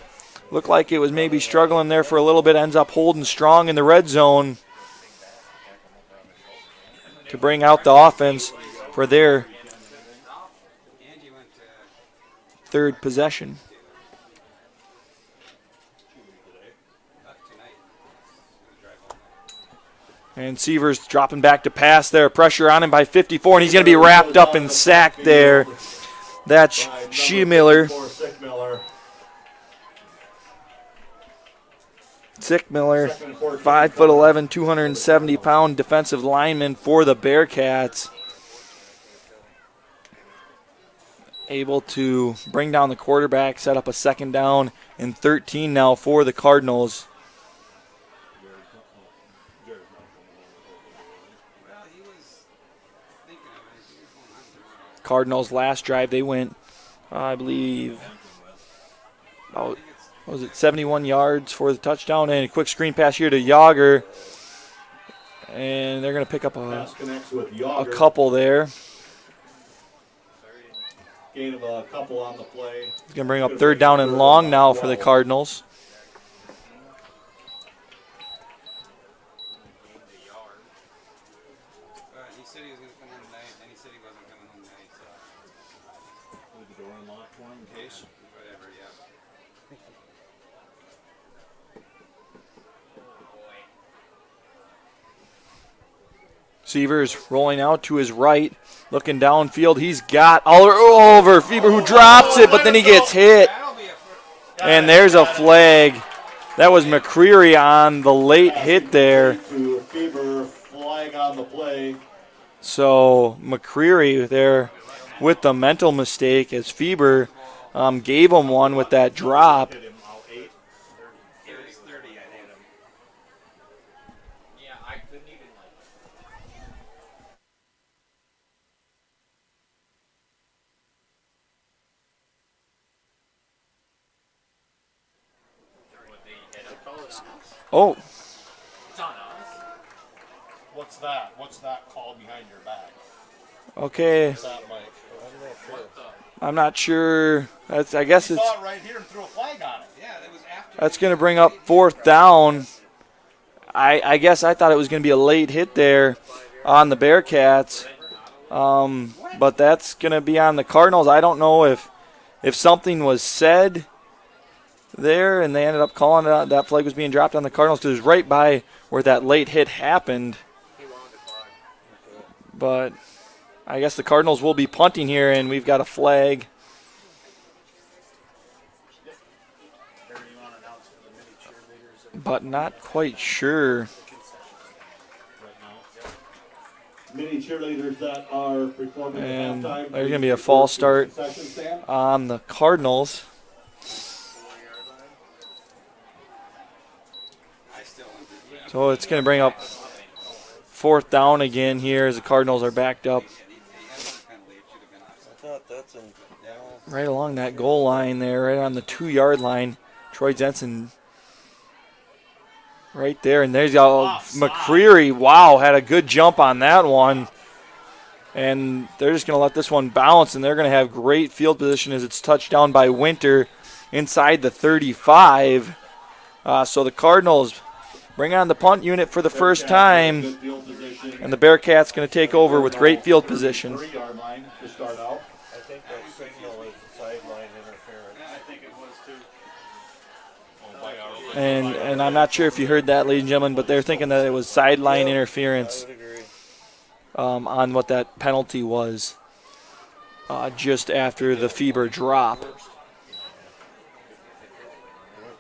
looked like it was maybe struggling there for a little bit, ends up holding strong in the red zone. to bring out the offense for their third possession. And Sievers dropping back to pass there. Pressure on him by 54, and he's going to be wrapped up and sacked there. That's Schiemiller. Sickmiller, 5'11", 270-pound defensive lineman for the Bearcats. Able to bring down the quarterback, set up a 2nd down and 13 now for the Cardinals. Cardinals last drive, they went, I believe, about, what was it, 71 yards for the touchdown, and a quick screen pass here to Yager. And they're going to pick up a couple there. Gain of a couple on the play. He's going to bring up 3rd down and long now for the Cardinals. He said he was going to come home tonight, and he said he wasn't coming home tonight, so. Leave the door unlocked for him in case. Whatever, yeah. Sievers rolling out to his right, looking downfield. He's got Oliver Feber, who drops it, but then he gets hit. And there's a flag. That was McCreary on the late hit there. Feber, flag on the play. So McCreary there with the mental mistake as Feber gave him one with that drop. Oh. What's that? What's that called behind your back? Okay. What's that, Mike? I'm not sure. I guess He it's. saw it right here and threw a flag on it. Yeah, that was after. That's going to bring up 4th down. I guess I thought it was going to be a late hit there on the Bearcats. But that's going to be on the Cardinals. I don't know if something was said there and they ended up calling it out. That flag was being dropped on the Cardinals because it was right by where that late hit happened. But I guess the Cardinals will be punting here, and we've got a flag. But not quite sure. Many cheerleaders that are performing And at halftime. there's going to be a false start on the Cardinals. So it's going to bring up 4th down again here as the Cardinals are backed up right along that goal line there, right on the 2-yard line. Troy Jensen right there, and there's McCreary. Wow, had a good jump on that one. And they're just going to let this one bounce, and they're going to have great field position as it's touched down by Winter inside the 35. So the Cardinals bring on the punt unit for the first time, and the Bearcats going to take over with great field position. 3-yard line to start out. I think that signal is sideline interference. I think it was too. And I'm not sure if you heard that, ladies and gentlemen, but they're thinking that it was sideline interference I would agree. on what that penalty was just after the Feber drop.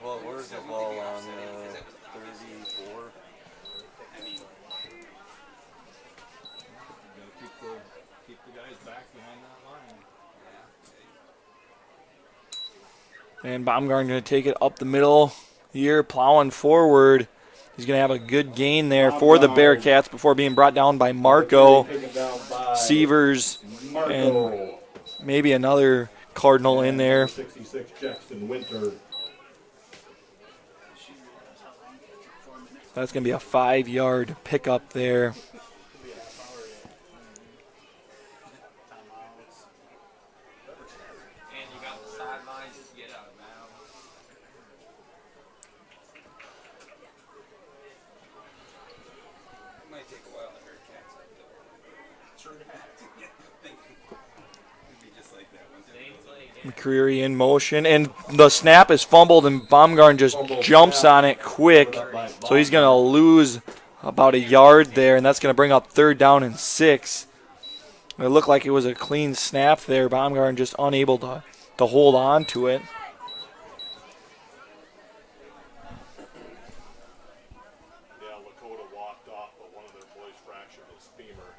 Well, where's the ball on 34? Keep the guys back behind that line. And Baumgartner going to take it up the middle here, plowing forward. He's going to have a good gain there for the Bearcats before being brought down by Marco, Sievers, and maybe another Cardinal in there. 66 Jackson Winter. That's going to be a 5-yard pickup there. McCreary in motion, and the snap is fumbled, and Baumgarten just jumps on it quick. So he's going to lose about a yard there, and that's going to bring up 3rd down and 6. It looked like it was a clean snap there. Baumgarten just unable to hold on to it. Yeah, Lakota walked off, but one of their boys fractured his femur.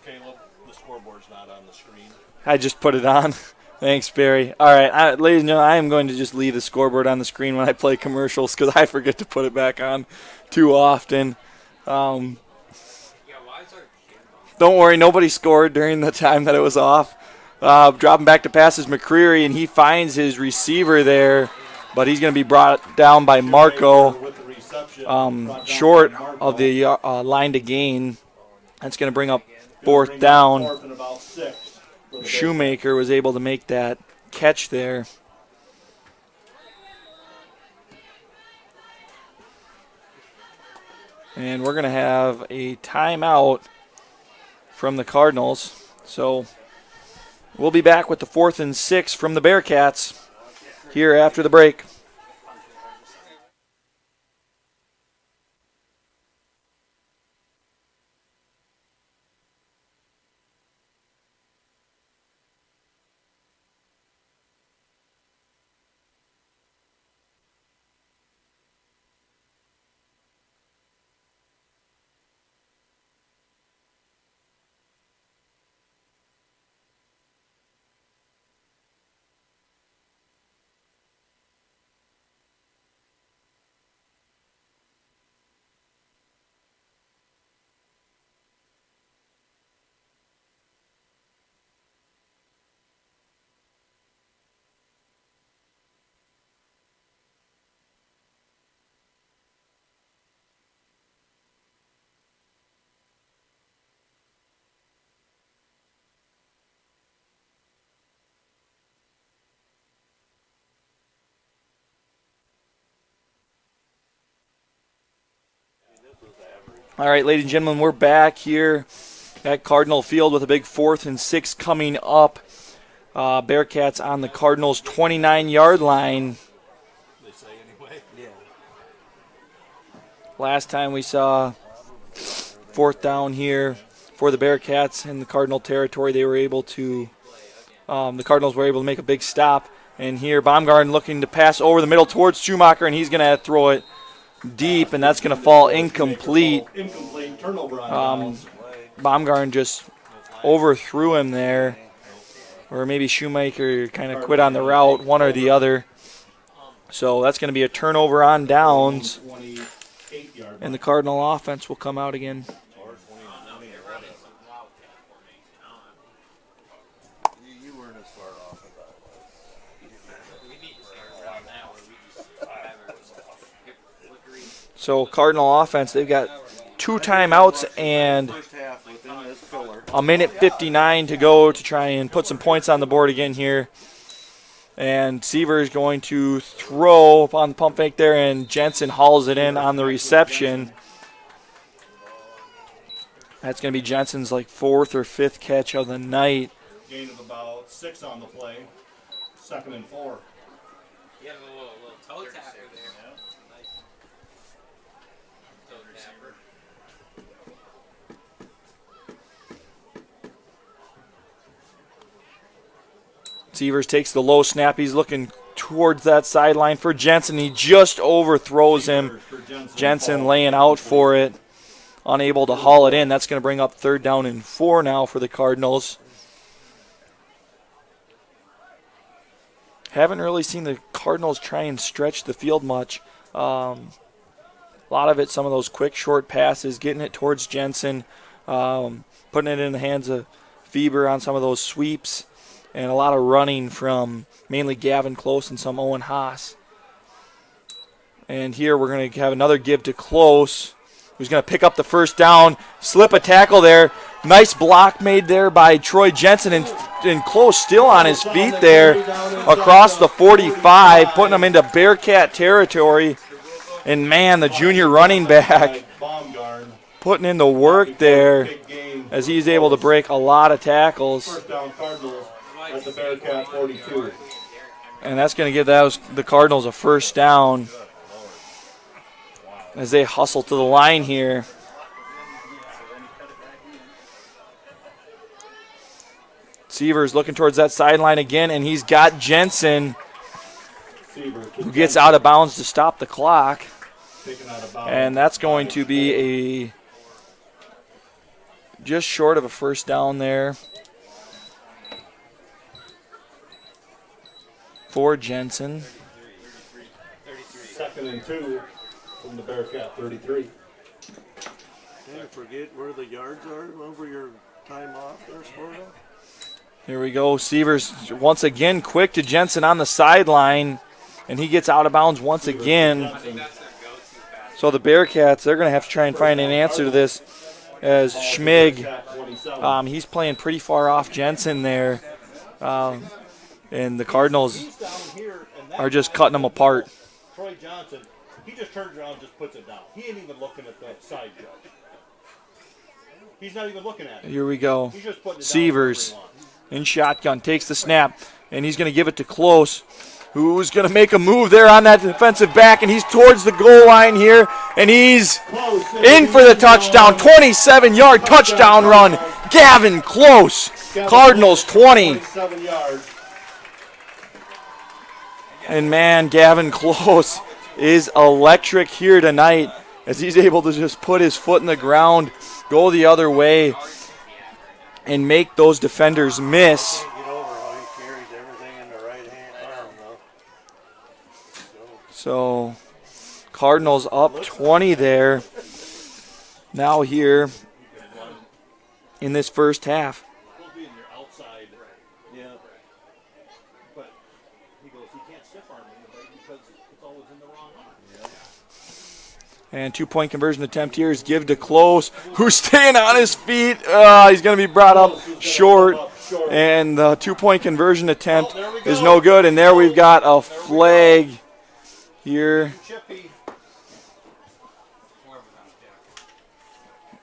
Caleb, the scoreboard's not on the screen. I just put it on. Thanks, Barry. All right, ladies and gentlemen, I am going to just leave the scoreboard on the screen when I play commercials because I forget to put it back on too often. Don't worry, nobody scored during the time that it was off. Dropping back to pass is McCreary, and he finds his receiver there, but he's going to be brought down by Marco, short of the line to gain. That's going to bring up 4th down. Shoemaker was able to make that catch there. And we're going to have a timeout from the Cardinals. So we'll be back with the 4th and 6 from the Bearcats here after the break. All right, ladies and gentlemen, we're back here at Cardinal Field with a big 4th and 6 coming up. Bearcats on the Cardinals' 29-yard line. They say anyway. Yeah. Last time we saw 4th down here for the Bearcats in the Cardinal territory, they were able to, the Cardinals were able to make a big stop. And here, Baumgarten looking to pass over the middle towards Schumacher, and he's going to throw it deep, and that's going to fall incomplete. Baumgarten just overthrew him there, or maybe Shoemaker kind of quit on the route, one or the other. So that's going to be a turnover on downs, and the Cardinal offense will come out again. So Cardinal offense, they've got 2 timeouts and a minute 59 to go to try and put some points on the board again here. And Seaver is going to throw on the pump fake there, and Jensen hauls it in on the reception. That's going to be Jensen's like 4th or 5th catch of the night. Gain of about 6 on the play. 2nd and 4. You have a little toe tapper there. Severs takes the low snap. He's looking towards that sideline for Jensen. He just overthrows him. Jensen laying out for it, unable to haul it in. That's going to bring up 3rd down and 4 now for the Cardinals. Haven't really seen the Cardinals try and stretch the field much. A lot of it, some of those quick, short passes, getting it towards Jensen, putting it in the hands of Fieber on some of those sweeps, and a lot of running from mainly Gavin Close and some Owen Haas. And here we're going to have another give to Close, who's going to pick up the 1st down, slip a tackle there. Nice block made there by Troy Jensen, and Close still on his feet there across the 45, putting him into Bearcat territory. And, man, the junior running back putting in the work there. as he's able to break a lot of tackles. First down Cardinals at the Bearcat 42. And that's going to give the Cardinals a first down as they hustle to the line here. Seavers looking towards that sideline again, and he's got Jensen, who gets out of bounds to stop the clock. And that's going to be a just short of a first down there for Jensen. 2nd and 2 from the Bearcat 33. Hey, forget where the yards are over your time off there, Sporto? Here we go. Seavers once again quick to Jensen on the sideline, and he gets out of bounds once again. So the Bearcats, they're going to have to try and find an answer to this as Schmig, he's playing pretty far off Jensen there. And the Cardinals are just cutting them apart. Troy Johnson, he just turns around and just puts it down. He ain't even looking at the side judge. He's not even looking at it. Here we go. He's just putting it down Seavers in shotgun, takes the snap, and he's going to give it to Close, who's going to make a move there on that defensive back, and he's towards the goal line here, and he's in for the touchdown. 27-yard touchdown run. Gavin Close, Cardinals 20. 27 yards. And man, Gavin Close is electric here tonight as he's able to just put his foot in the ground, go the other way, and make those defenders miss. Get over how he carries everything in the right hand arm, though. So Cardinals up 20 there now here in this first half. We'll be in your outside. Yeah. But he goes, he can't stiff arm anybody because it's always in the wrong arm. And 2-point conversion attempt here is give to Close, who's staying on his feet. He's going to be brought up short. And the 2-point conversion attempt is no good. And there we've got a flag here.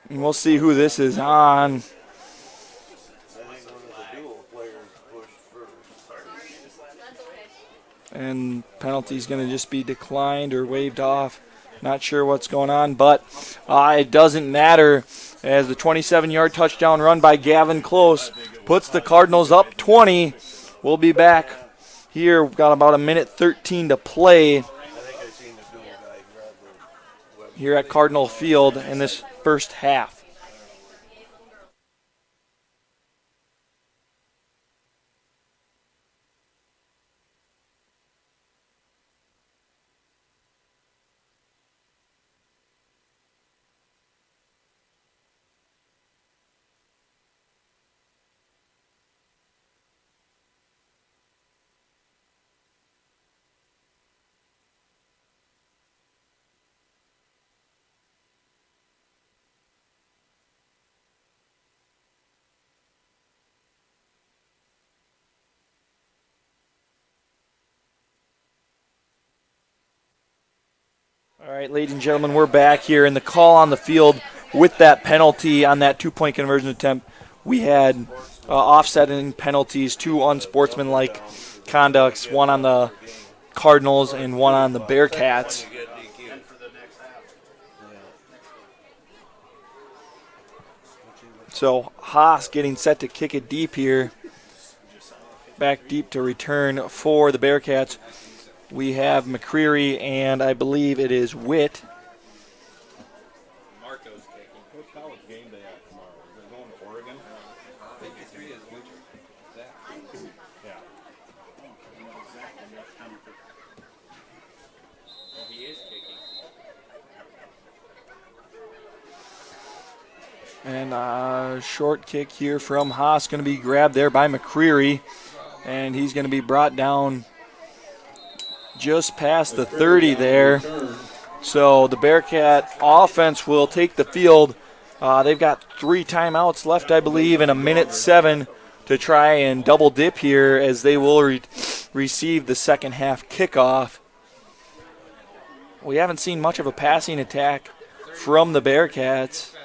And we'll see who this is on. I think one of the Deuel players pushed first. And penalty's going to just be declined or waved off. Not sure what's going on, but it doesn't matter as the 27-yard touchdown run by Gavin Close puts the Cardinals up 20. We'll be back here. We've got about a minute 13 to play I think I seen the Deuel guy grab the Webster. here at Cardinal Field in this first half. All right, ladies and gentlemen, we're back here, and the call on the field with that penalty on that 2-point conversion attempt. We had offsetting penalties, 2 unsportsmanlike conducts, one on the Cardinals and one on the Bearcats. So Haas getting set to kick it deep here. Back deep to return for the Bearcats. We have McCreary, and I believe it is Witt. Marco's kicking. What college game day at tomorrow? Is it going to Oregon? 53 is winter. Zach. Yeah. He is kicking. And a short kick here from Haas going to be grabbed there by McCreary. And he's going to be brought down just past the 30 there. So the Bearcat offense will take the field. They've got 3 timeouts left, I believe, and a minute 7 to try and double dip here as they will receive the second half kickoff. We haven't seen much of a passing attack from the Bearcats.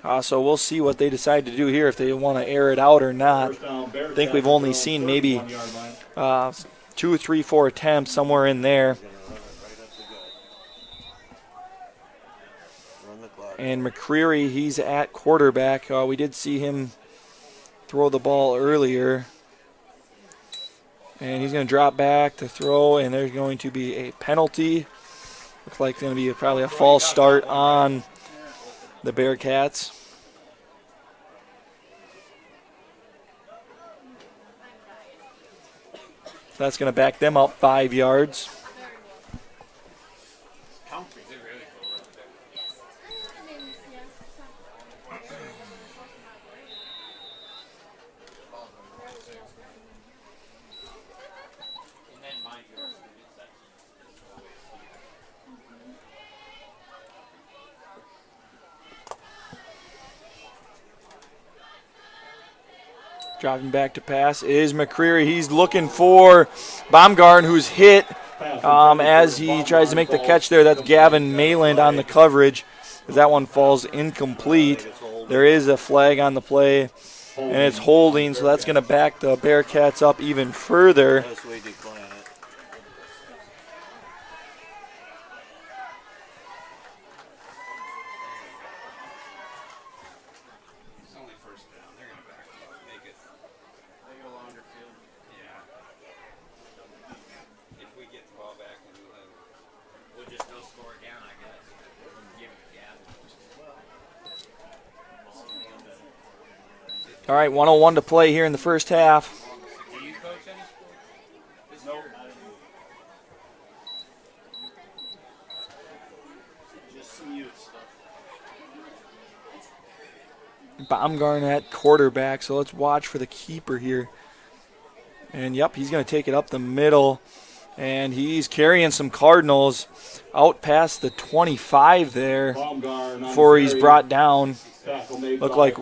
So we'll see what they decide to do here, if they want to air it out or not. First down, Bearcats I think we've only from seen maybe 31-yard line. 2, 3, 4 attempts somewhere in there. He's gonna run it right up the gut. Run the clock. And McCreary, he's at quarterback. We did see him throw the ball earlier. And he's going to drop back to throw, and there's going to be a penalty. Looks like it's going to be probably a false start on the Bearcats. So that's going to back them up 5 yards. Dropping back to pass is McCreary. He's looking for Baumgarten, who's hit as he tries to make the catch there. That's Gavin Mayland on the coverage, as that one falls incomplete. There is a flag on the play, and it's holding, so that's going to back the Bearcats up even further. That's the way they plan it. It's only first down. They're going to back it up. Make it a longer field. Yeah. If we get the ball back, then we'll just go score again, I guess. Give it again. All right, 1:01 to play here in the first half. Do you coach any sport? Nope. Just some youth stuff. Baumgarten at quarterback, so let's watch for the keeper here. And, yep, he's going to take it up the middle, and he's carrying some Cardinals out past the 25 there before he's brought down. Looked like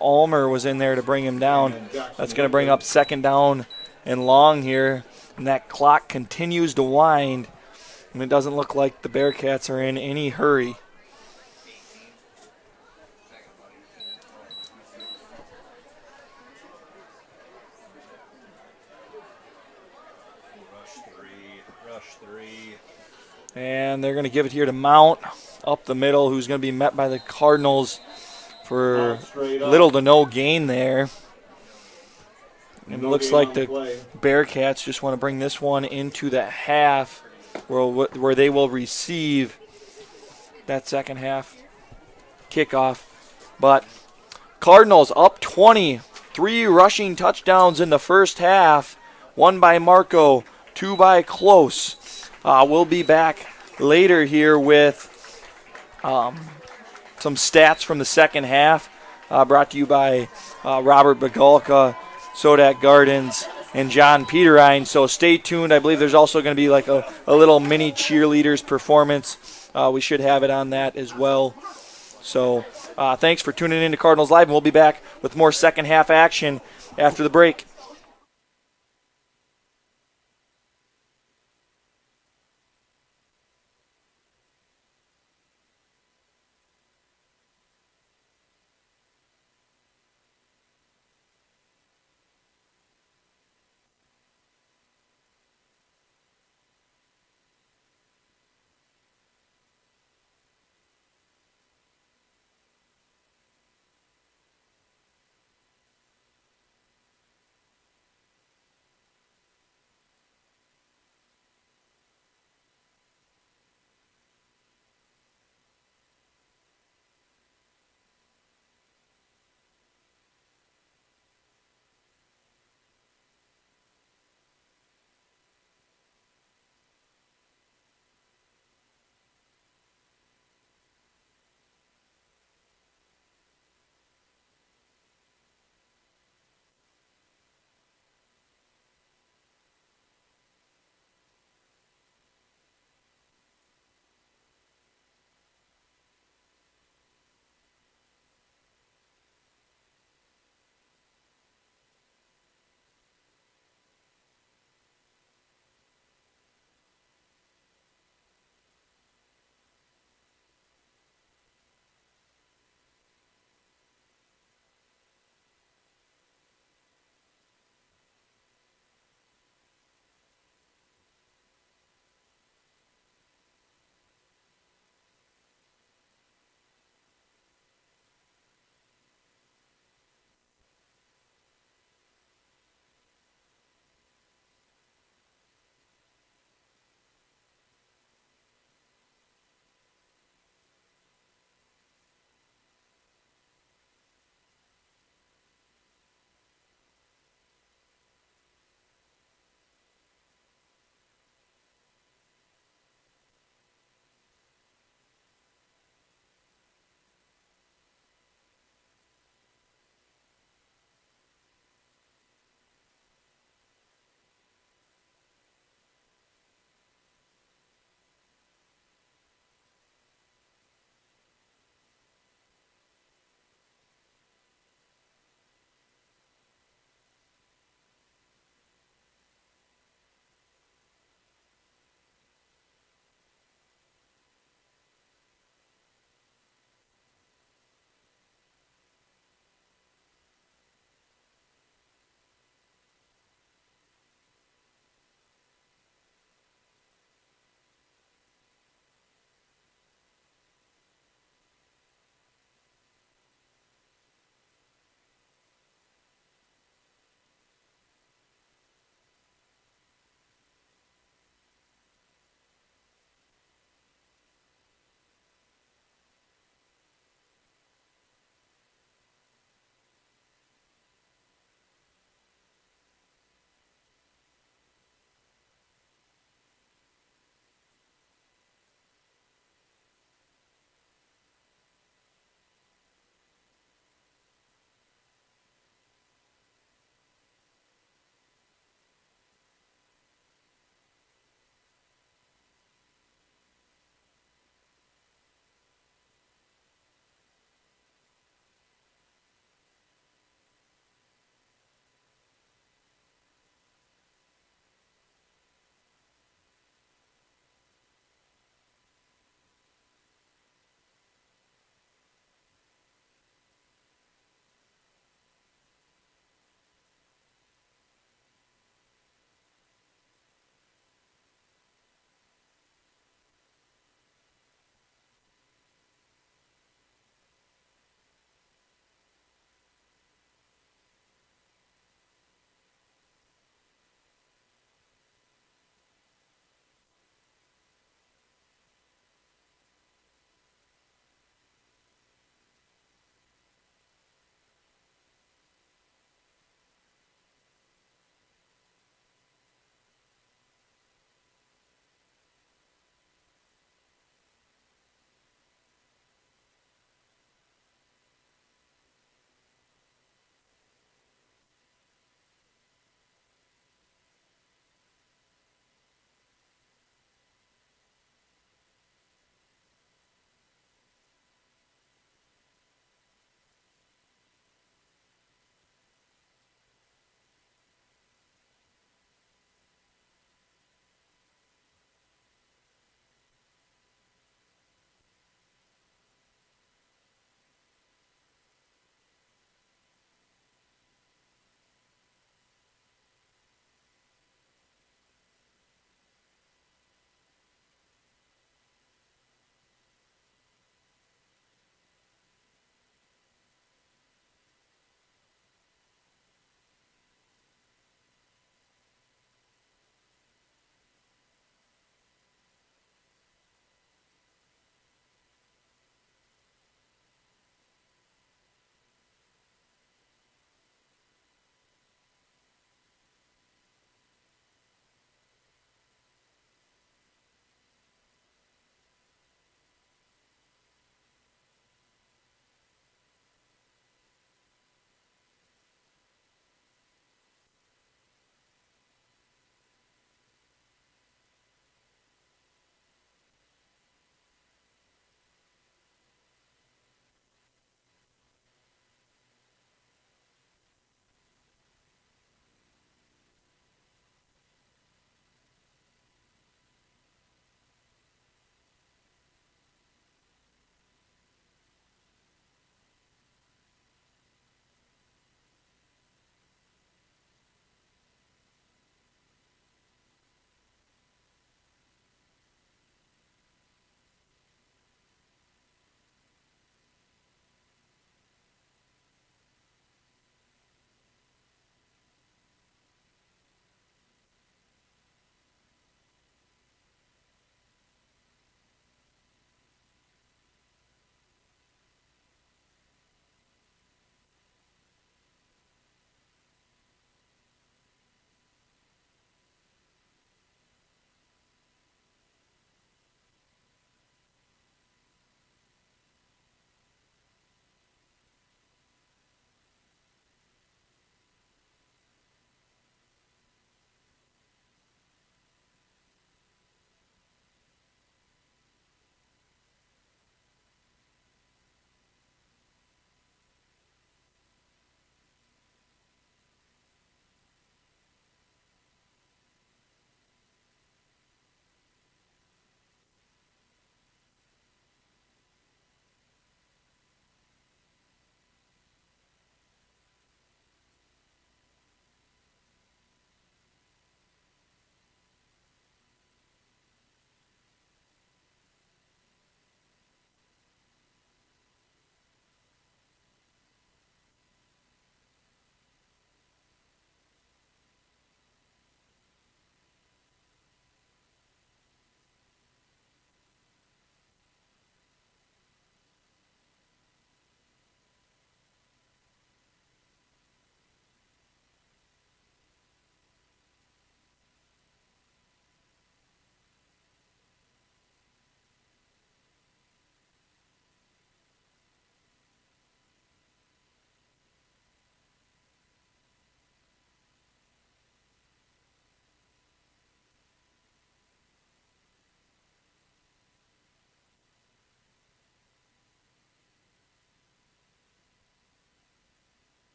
Ulmer was in there to bring him down. That's going to bring up second down and long here, and that clock continues to wind, and it doesn't look like the Bearcats are in any hurry. Rush three. And they're going to give it here to Mount up the middle, who's going to be met by the Cardinals for little to no gain there. And it looks like the Bearcats just want to bring this one into the half where they will receive that second half kickoff. But Cardinals up 20, 3 rushing touchdowns in the first half, 1 by Marco, 2 by Close. We'll be back later here with some stats from the second half, brought to you by Robert Bagalka, Sodak Gardens, and John Peterine. So stay tuned. I believe there's also going to be like a little mini cheerleaders performance. We should have it on that as well. So thanks for tuning in to Cardinals Live, and we'll be back with more second half action after the break.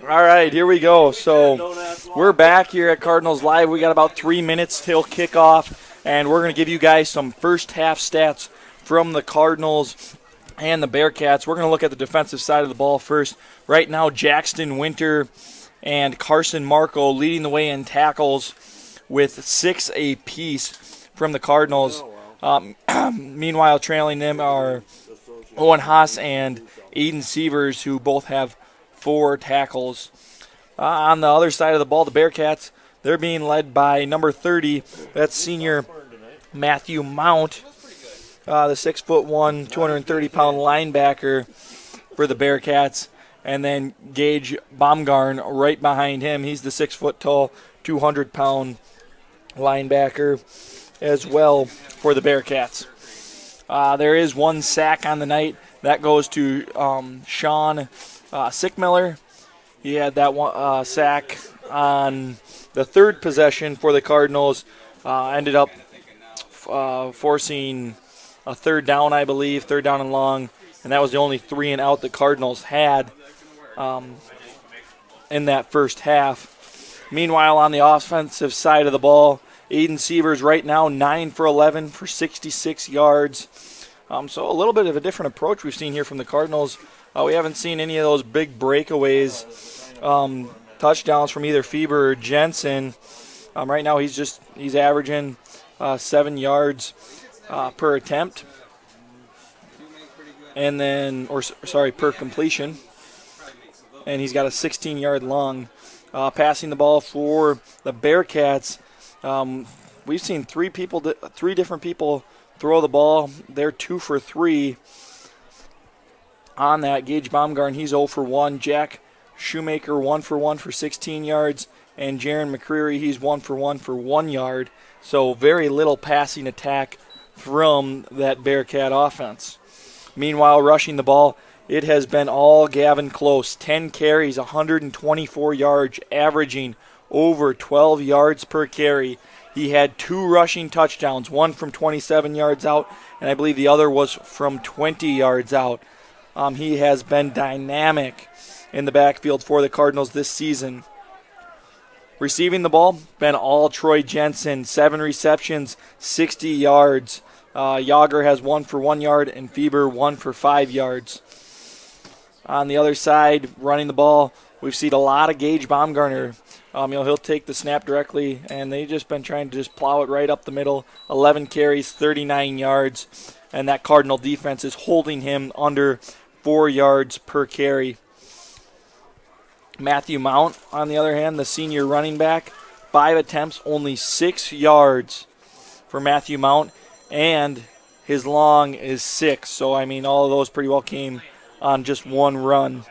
All right, here we go. So we're back here at Cardinals Live. We got about 3 minutes till kickoff, and we're going to give you guys some first half stats from the Cardinals and the Bearcats. We're going to look at the defensive side of the ball first. Right now, Jackson Winter and Carson Marco leading the way in tackles with 6 apiece from the Cardinals. Meanwhile, trailing them are Owen Haas and Aiden Sievers, who both have 4 tackles. On the other side of the ball, the Bearcats, they're being led by number 30. That's senior Matthew Mount, the 6'1", 230-pound linebacker for the Bearcats. And then Gage Baumgarn right behind him. He's the 6-foot-tall, 200-pound linebacker as well for the Bearcats. There is 1 sack on the night. That goes to Sean Sickmiller. He had that one sack on the 3rd possession for the Cardinals. Ended up forcing a 3rd down, I believe, 3rd down and long. And that was the only 3 and out the Cardinals had in that first half. Meanwhile, on the offensive side of the ball, Aiden Sievers right now 9 for 11 for 66 yards. So a little bit of a different approach we've seen here from the Cardinals. We haven't seen any of those big breakaways, touchdowns from either Fieber or Jensen. Right now he's averaging 7 yards per attempt, and then per completion. And he's got a 16-yard long. Passing the ball for the Bearcats, we've seen 3 different people throw the ball. They're 2 for 3 on that. Gage Baumgarn, he's 0 for 1. Jack Shoemaker, 1 for 1 for 16 yards. And Jaron McCreary, he's 1 for 1 for 1 yard. So very little passing attack from that Bearcat offense. Meanwhile, rushing the ball, it has been all Gavin Close. 10 carries, 124 yards, averaging over 12 yards per carry. He had 2 rushing touchdowns, one from 27 yards out, and I believe the other was from 20 yards out. He has been dynamic in the backfield for the Cardinals this season. Receiving the ball, been all Troy Jensen, 7 receptions, 60 yards. Yager has 1 for 1 yard, and Fieber 1 for 5 yards. On the other side, running the ball, we've seen a lot of Gage Baumgartner. He'll take the snap directly, and they've just been trying to just plow it right up the middle. 11 carries, 39 yards, and that Cardinal defense is holding him under 4 yards per carry. Matthew Mount, on the other hand, the senior running back, 5 attempts, only 6 yards for Matthew Mount, and his long is 6. So, all of those pretty well came on just 1 run.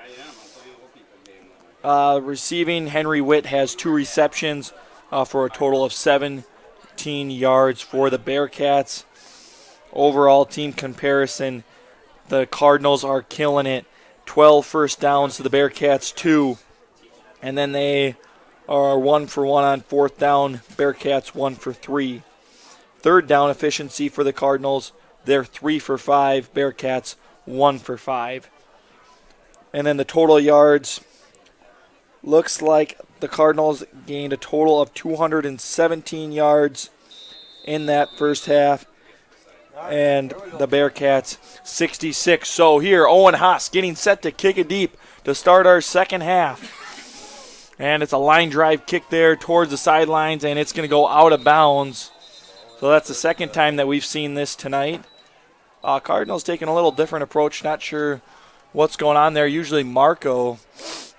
Receiving, Henry Witt has 2 receptions for a total of 17 yards for the Bearcats. Overall team comparison, the Cardinals are killing it. 12 first downs to the Bearcats, 2. And then they are 1 for 1 on 4th down. Bearcats 1 for 3. 3rd down efficiency for the Cardinals, they're 3 for 5. Bearcats 1 for 5. And then the total yards, looks like the Cardinals gained a total of 217 yards in that first half, and the Bearcats 66. So here, Owen Haas getting set to kick it deep to start our second half. And it's a line drive kick there towards the sidelines, and it's going to go out of bounds. So that's the second time that we've seen this tonight. Cardinals taking a little different approach, not sure what's going on there. Usually Marco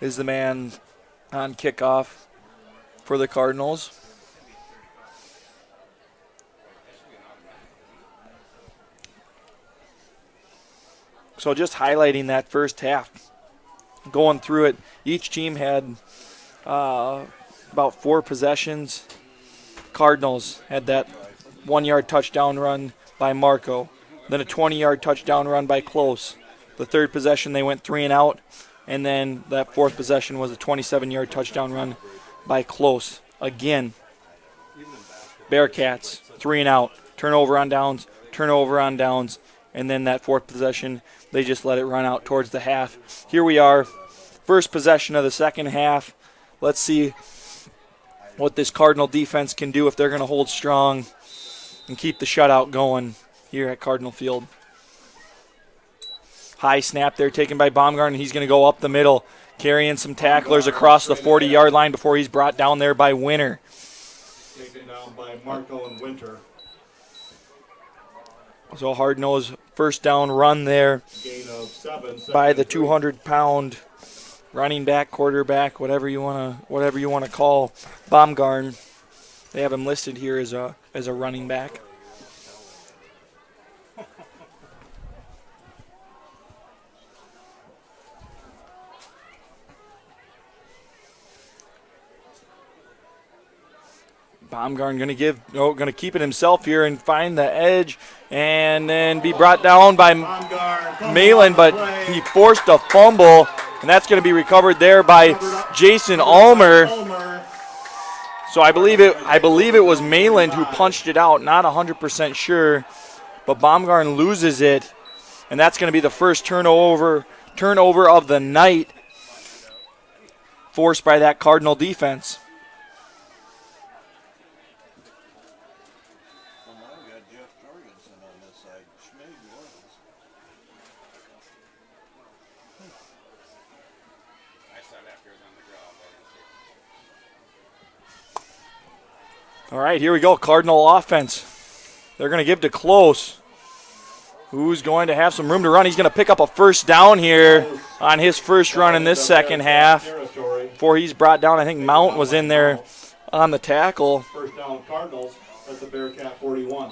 is the man on kickoff for the Cardinals. So just highlighting that first half, going through it, each team had about 4 possessions. Cardinals had that 1-yard touchdown run by Marco, then a 20-yard touchdown run by Close. The 3rd possession they went 3 and out, and then that 4th possession was a 27-yard touchdown run by Close. Again, Bearcats 3 and out, turnover on downs, and then that 4th possession they just let it run out towards the half. Here we are, first possession of the second half. Let's see what this Cardinal defense can do if they're going to hold strong and keep the shutout going here at Cardinal Field. High snap there taken by Baumgarten. He's going to go up the middle, carrying some tacklers across the 40-yard line before he's brought down there by Winter. Taken down by Marco and Winter. So hard-nosed first down run there Gain of 7. by the 200-pound running back, quarterback, whatever you want to call Baumgarten. They have him listed here as a running back. Baumgarten going to keep it himself here and find the edge, and then be brought down by Malin, but he forced a fumble, and that's going to be recovered there by Jason Ulmer. So I believe it was Malin who punched it out. Not 100% sure, but Baumgarten loses it, and that's going to be the first turnover of the night forced by that Cardinal defense. All right, here we go. Cardinal offense. They're going to give to Close, who's going to have some room to run. He's going to pick up a first down here on his first run in this second half before he's brought down. I think Mount was in there on the tackle. First down Cardinals at the Bearcat 41.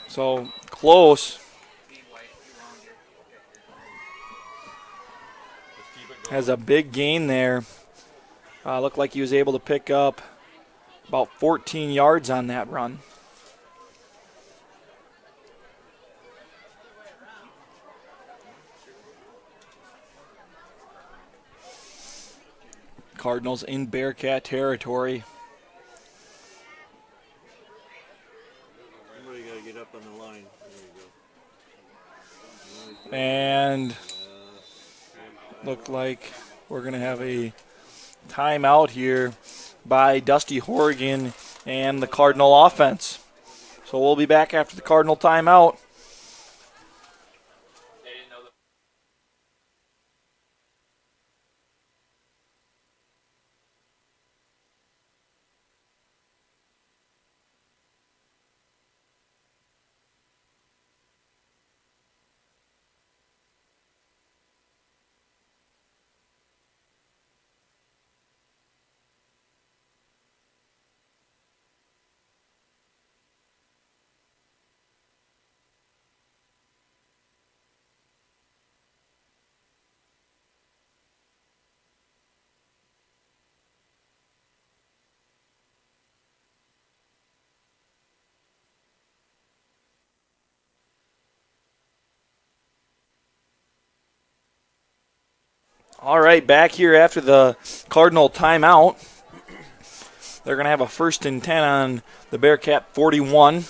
So Close has a big gain there. Looked like he was able to pick up about 14 yards on that run. Cardinals in Bearcat territory. Somebody got to get up on the line. There you go. And look like we're going to have a timeout here by Dusty Horgan and the Cardinal offense. So we'll be back after the Cardinal timeout. All right, back here after the Cardinal timeout. They're going to have a 1st and 10 on the Bearcat 41.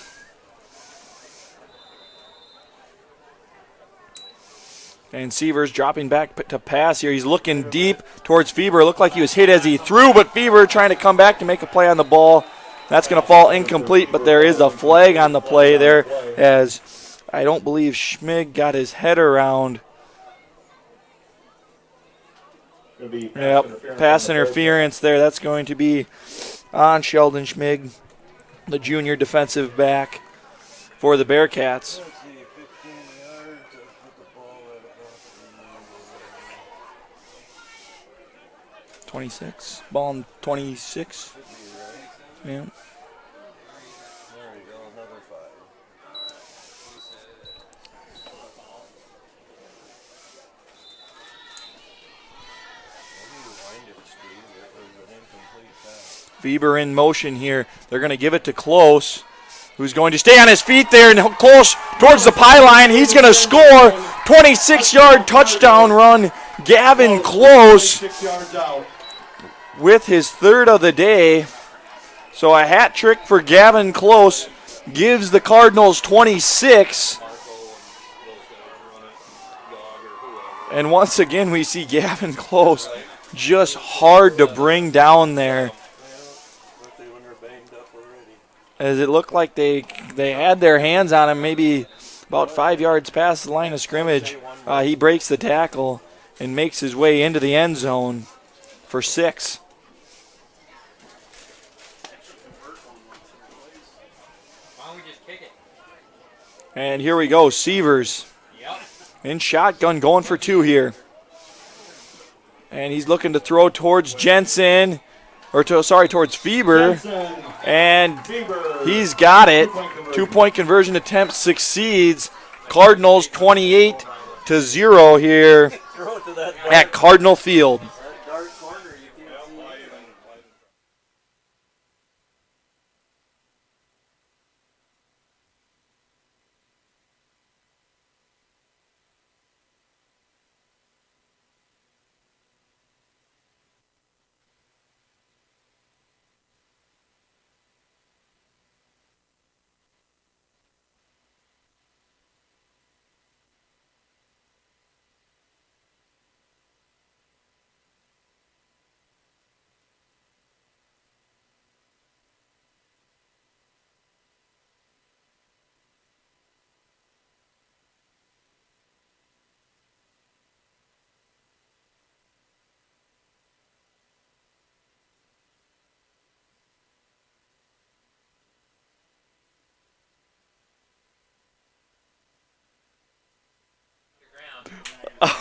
And Sievers dropping back to pass here. He's looking deep towards Feber. It looked like he was hit as he threw, but Feber trying to come back to make a play on the ball. That's going to fall incomplete, but there is a flag on the play there, as I don't believe Schmig got his head around. Yep, pass interference there. That's going to be on Sheldon Schmig, the junior defensive back for the Bearcats. 26, ball on 26. Yeah. There you go, another 5. Weber in motion here. They're going to give it to Close, who's going to stay on his feet there, and Close towards the pylon. He's going to score. 26-yard touchdown run. Gavin Close 6 yards out. with his 3rd of the day. So a hat trick for Gavin Close gives the Cardinals 26. And once again we see Gavin Close just hard to bring down there. Especially when they're banged up already. As it looked like they had their hands on him maybe about 5 yards past the line of scrimmage. He breaks the tackle and makes his way into the end zone for 6. And here we go, Sievers in shotgun going for 2 here. And he's looking to throw towards Jensen, towards Feber. And he's got it. 2-point conversion attempt succeeds. Cardinals 28-0 here at Cardinal Field.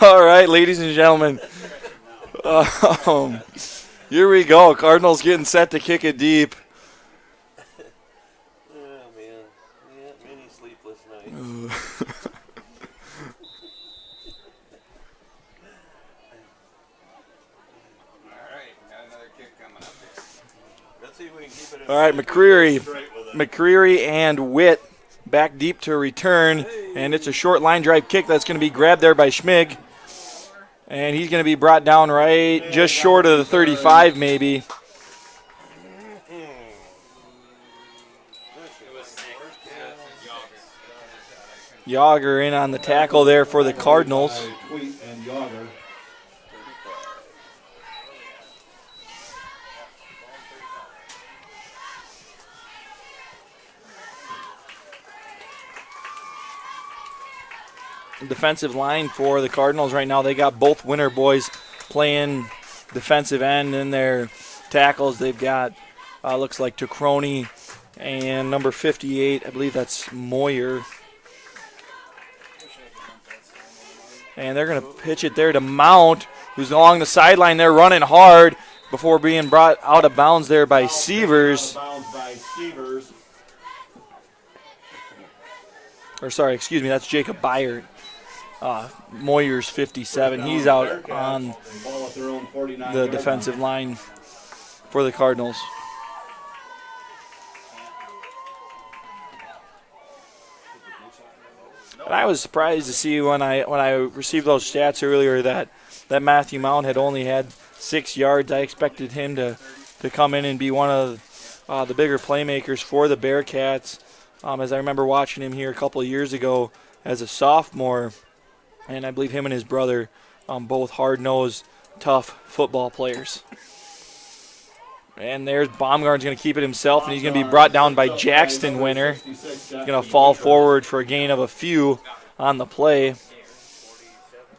All right, ladies and gentlemen. Here we go. Cardinals getting set to kick it deep. Oh, man. Yeah, many sleepless nights. Alright, got another kick coming up here. Let's see if we can keep it in. All right, McCreary and Witt back deep to return. And it's a short line drive kick that's going to be grabbed there by Schmig. And he's going to be brought down right just short of the 35 maybe. Yager in on the tackle there for the Cardinals. Defensive line for the Cardinals right now. They got both winter boys playing defensive end in their tackles. They've got, looks like Tacroni and number 58. I believe that's Moyer. And they're going to pitch it there to Mount, who's along the sideline there running hard before being brought out of bounds there by Sievers. Or sorry, excuse me, that's Jacob Byert. Moyer's 57. He's out on the defensive line for the Cardinals. And I was surprised to see when I received those stats earlier that Matthew Mount had only had 6 yards. I expected him to come in and be one of the bigger playmakers for the Bearcats. As I remember watching him here a couple of years ago as a sophomore. And I believe him and his brother, both hard-nosed, tough football players. And there's Baumgart's going to keep it himself, and he's going to be brought down by Jackson Winter. He's going to fall forward for a gain of a few on the play.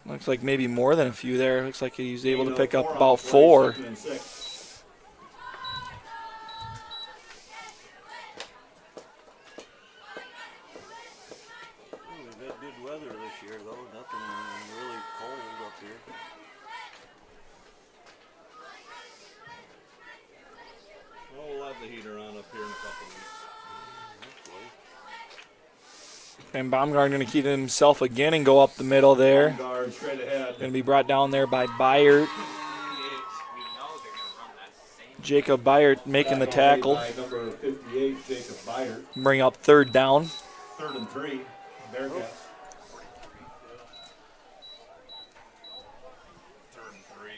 Looks like maybe more than a few there. Looks like he's able to pick up about 4. And Baumgart going to keep it himself again and go up the middle there. Going to be brought down there by Byert. Jacob Byert making the tackle. Bring up 3rd down. 3rd and 3. Bearcats. 3rd and 3.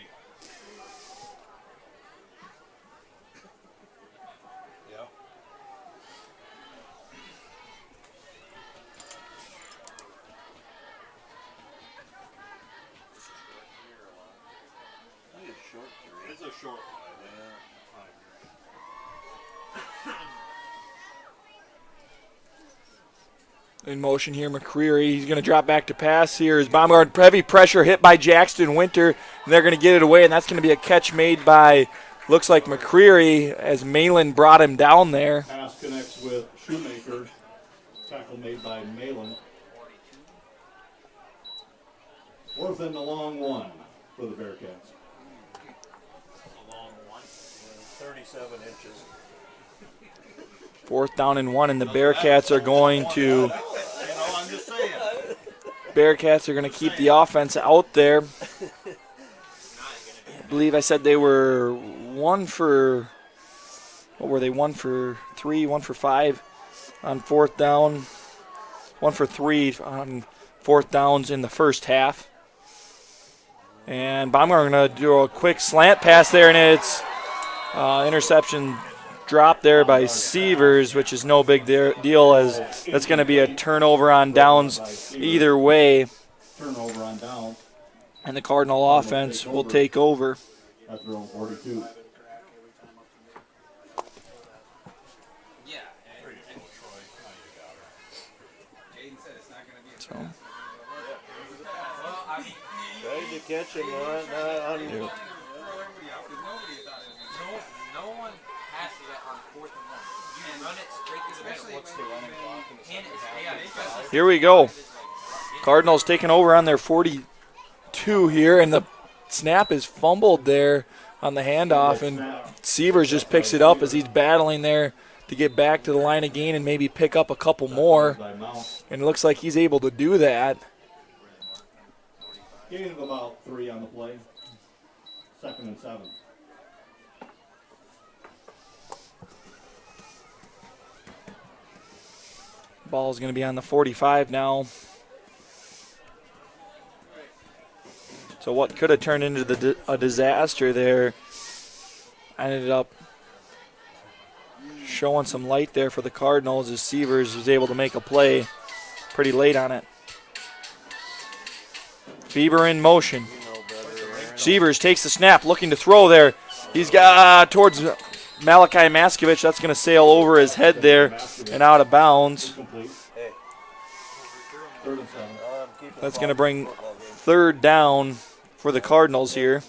Yep. He is short In motion here, McCreary. He's going to drop back to pass here. As Baumgart, heavy pressure hit by Jackson Winter. And they're going to get it away, and that's going to be a catch made by, looks like McCreary, as Malin brought him down there. Pass connects with Shoemaker. Tackle made by Malin. 4th and a long one for the Bearcats. A long one. 37 inches. 4th down and 1, and the Bearcats are going to... You know, I'm just saying. Bearcats are going to keep the offense out there. I believe I said they were 1 for... What were they? 1 for 3, 1 for 5 on 4th down. 1 for 3 on 4th downs in the first half. And Baumgartner going to do a quick slant pass there, and it's interception drop there by Sievers, which is no big deal, as that's going to be a turnover on downs either way. Turnover on downs. And the Cardinal offense will take over. At their own 42. So. Tried to catch him on No one passes it on 4th and 1. You run it straight to the middle. What's the running clock in the second half? Here we go. Cardinals taking over on their 42 here, and the snap is fumbled there on the handoff, and Sievers just picks it up as he's battling there to get back to the line of gain and maybe pick up a couple more. And it looks like he's able to do that. Gain of about 3 on the play. 2nd and 7. Ball's going to be on the 45 now. So what could have turned into a disaster there ended up showing some light there for the Cardinals as Sievers was able to make a play pretty late on it. Feber in motion. Sievers takes the snap, looking to throw there. He's got towards Malachi Maskovich. That's going to sail over his head there and out of bounds. That's going to bring 3rd down for the Cardinals here.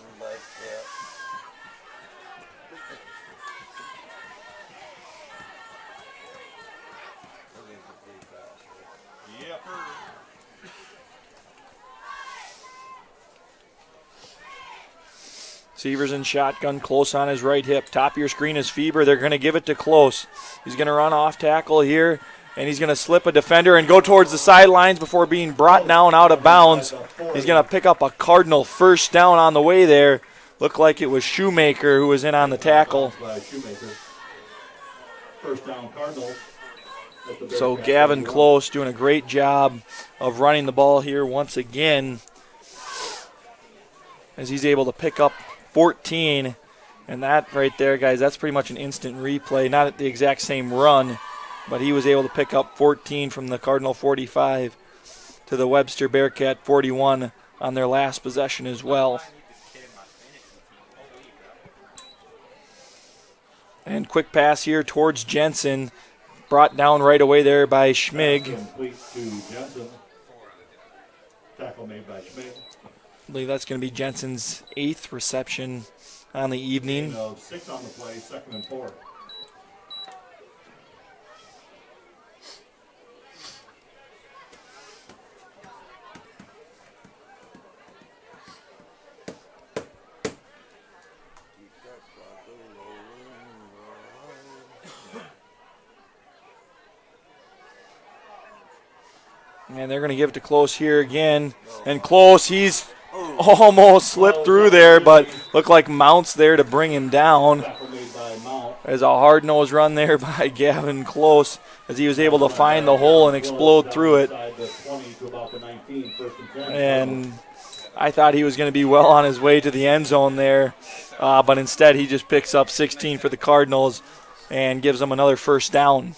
Sievers in shotgun, close on his right hip. Top of your screen is Feber. They're going to give it to Close. He's going to run off tackle here, and he's going to slip a defender and go towards the sidelines before being brought down out of bounds. He's going to pick up a Cardinal 1st down on the way there. Looked like it was Shoemaker who was in on the tackle. 1st down Cardinals. So Gavin Close doing a great job of running the ball here once again, as he's able to pick up 14, and that right there, guys, that's pretty much an instant replay. Not at the exact same run, but he was able to pick up 14 from the Cardinal 45 to the Webster Bearcat 41 on their last possession as well. And quick pass here towards Jensen, brought down right away there by Schmig. Complete to Jensen. Tackle made by Schmig. I believe that's going to be Jensen's 8th reception on the evening. 6 on the play, 2nd and 4. And they're going to give it to Close here again. And Close, he's almost slipped through there, but looked like Mount's there to bring him down. There's a hard-nosed run there by Gavin Close as he was able to find the hole and explode through it. And I thought he was going to be well on his way to the end zone there, but instead he just picks up 16 for the Cardinals and gives them another 1st down.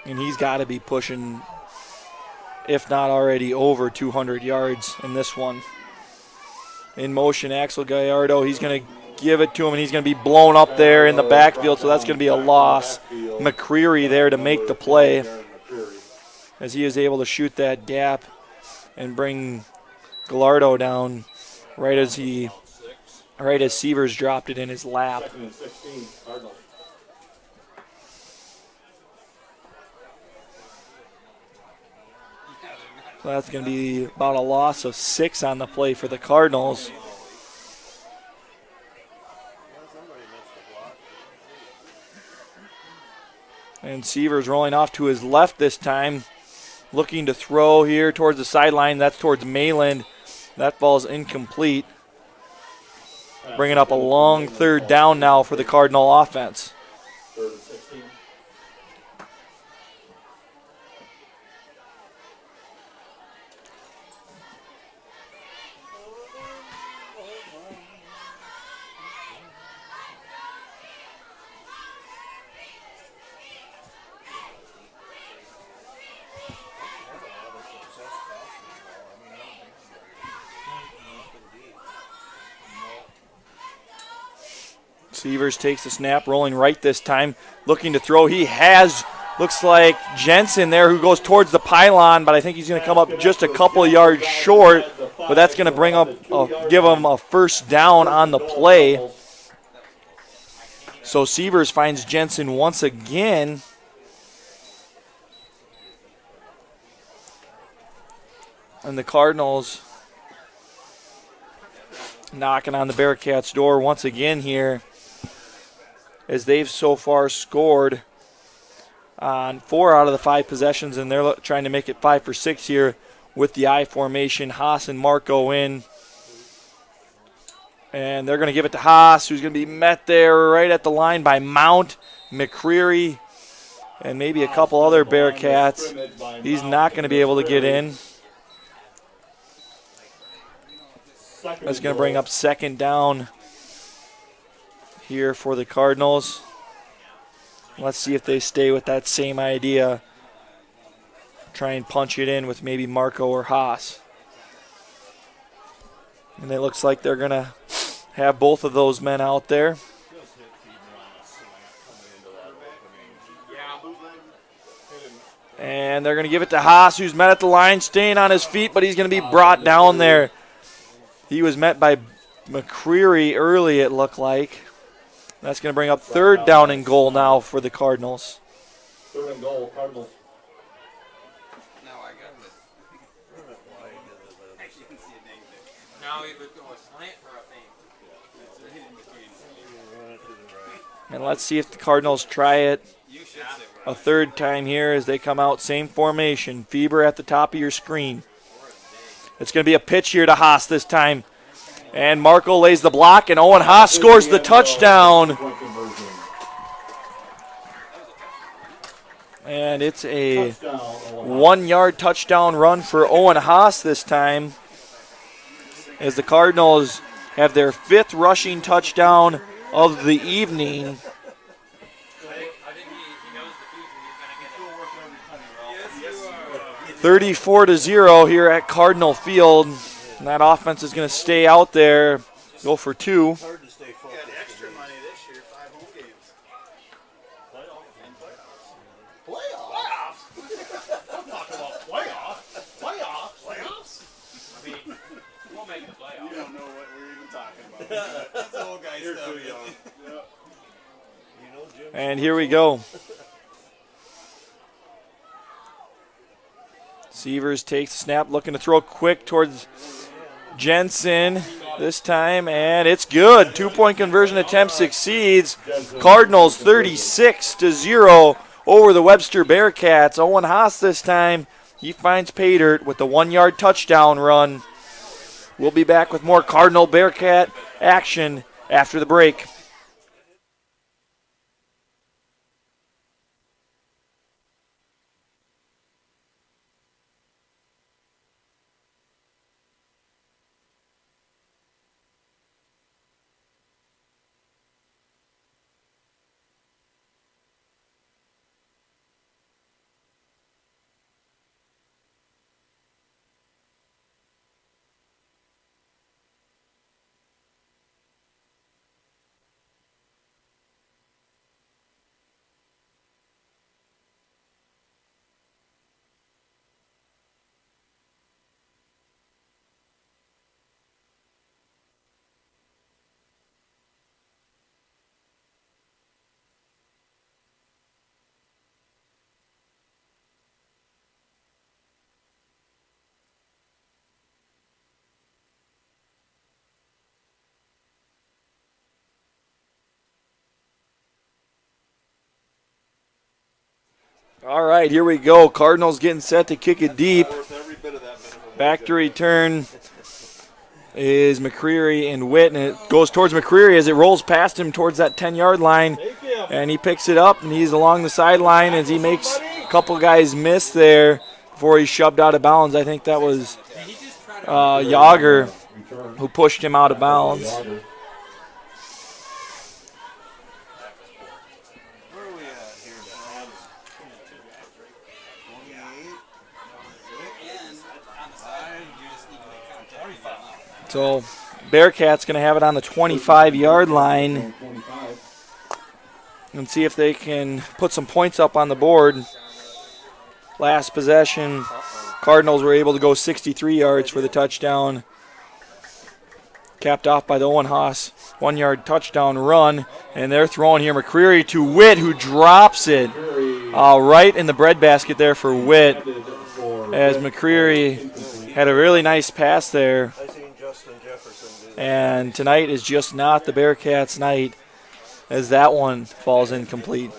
And he's got to be pushing, if not already, over 200 yards in this one. In motion, Axel Gallardo. He's going to give it to him, and he's going to be blown up there in the backfield, so that's going to be a loss. McCreary there to make the play as he is able to shoot that gap and bring Gallardo down right as Severs dropped it in his lap. Second and 16, Cardinals. So that's going to be about a loss of 6 on the play for the Cardinals. And Severs rolling off to his left this time, looking to throw here towards the sideline. That's towards Mayland. That ball's incomplete. Bringing up a long third down now for the Cardinal offense. Third and 16. Severs takes the snap, rolling right this time, looking to throw. He has, looks like Jensen there, who goes towards the pylon, but I think he's going to come up just a couple of yards short, but that's going to bring up, give him a first down on the play. So Severs finds Jensen once again. And the Cardinals knocking on the Bearcats' door once again here, as they've so far scored on 4 out of the 5 possessions, and they're trying to make it 5 for 6 here with the I formation. Haas and Marco in. And they're going to give it to Haas, who's going to be met there right at the line by Mount, McCreary, and maybe a couple other Bearcats. He's not going to be able to get in. That's going to bring up second down here for the Cardinals. Let's see if they stay with that same idea. Try and punch it in with maybe Marco or Haas. And it looks like they're going to have both of those men out there. And they're going to give it to Haas, who's met at the line, staying on his feet, but he's going to be brought down there. He was met by McCreary early, it looked like. That's going to bring up third down and goal now for the Cardinals. Third and goal, Cardinals. No, I got this. Now he would go a slant for a feint. And let's see if the Cardinals try it a third time here as they come out. Same formation. Fieber at the top of your screen. It's going to be a pitch here to Haas this time. And Marco lays the block, and Owen Haas scores the touchdown. And it's a 1-yard touchdown run for Owen Haas this time, as the Cardinals have their 5th rushing touchdown of the evening. 34-0 here at Cardinal Field. And that offense is going to stay out there, go for 2. Hard to stay focused. Got extra money this year, 5 home games. Playoffs? I'm talking about playoffs. I mean, we'll make the playoffs. You don't know what we're even talking about. That's old guy You're stuff. too young. Yeah. You know, Jim. And here we go. Severs takes the snap, looking to throw quick towards Jensen this time, and it's good. 2-point conversion attempt succeeds. Cardinals 36-0 over the Webster Bearcats. Owen Haas this time, he finds pay dirt with the 1-yard touchdown run. We'll be back with more Cardinal Bearcat action after the break. All right, here we go. Cardinals getting set to kick it deep. Back to return is McCreary and Witt, and it goes towards McCreary as it rolls past him towards that 10-yard line. And he picks it up, and he's along the sideline as he makes a couple guys miss there before he's shoved out of bounds. I think that was Yager who pushed him out of bounds. So Bearcats going to have it on the 25-yard line and see if they can put some points up on the board. Last possession, Cardinals were able to go 63 yards for the touchdown. Capped off by the Owen Haas 1-yard touchdown run. And they're throwing here McCreary to Witt, who drops it right in the breadbasket there for Witt. As McCreary had a really nice pass there. And tonight is just not the Bearcats' night as that one falls incomplete.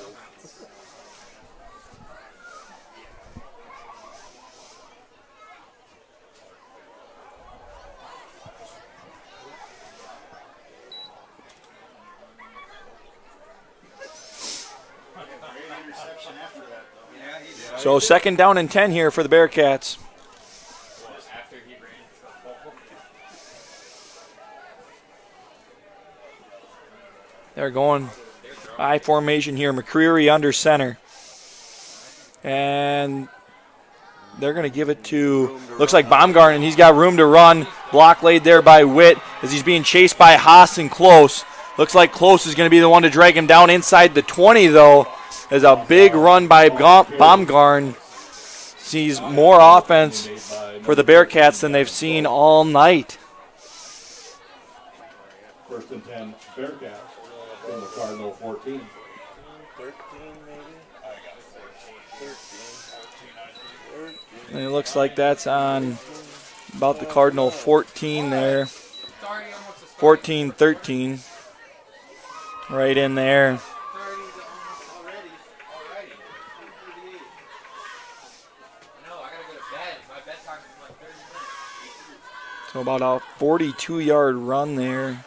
So 2nd down and 10 here for the Bearcats. They're going I formation here. McCreary under center. And they're going to give it to, looks like Baumgarten. He's got room to run. Block laid there by Witt as he's being chased by Haas and Close. Looks like Close is going to be the one to drag him down inside the 20, though. As a big run by Baumgarten sees more offense for the Bearcats than they've seen all night. 1st and 10, Bearcats. From the Cardinal 14. 13 maybe? And it looks like that's on about the Cardinal 14 there. 14-13. Right in there. So about a 42-yard run there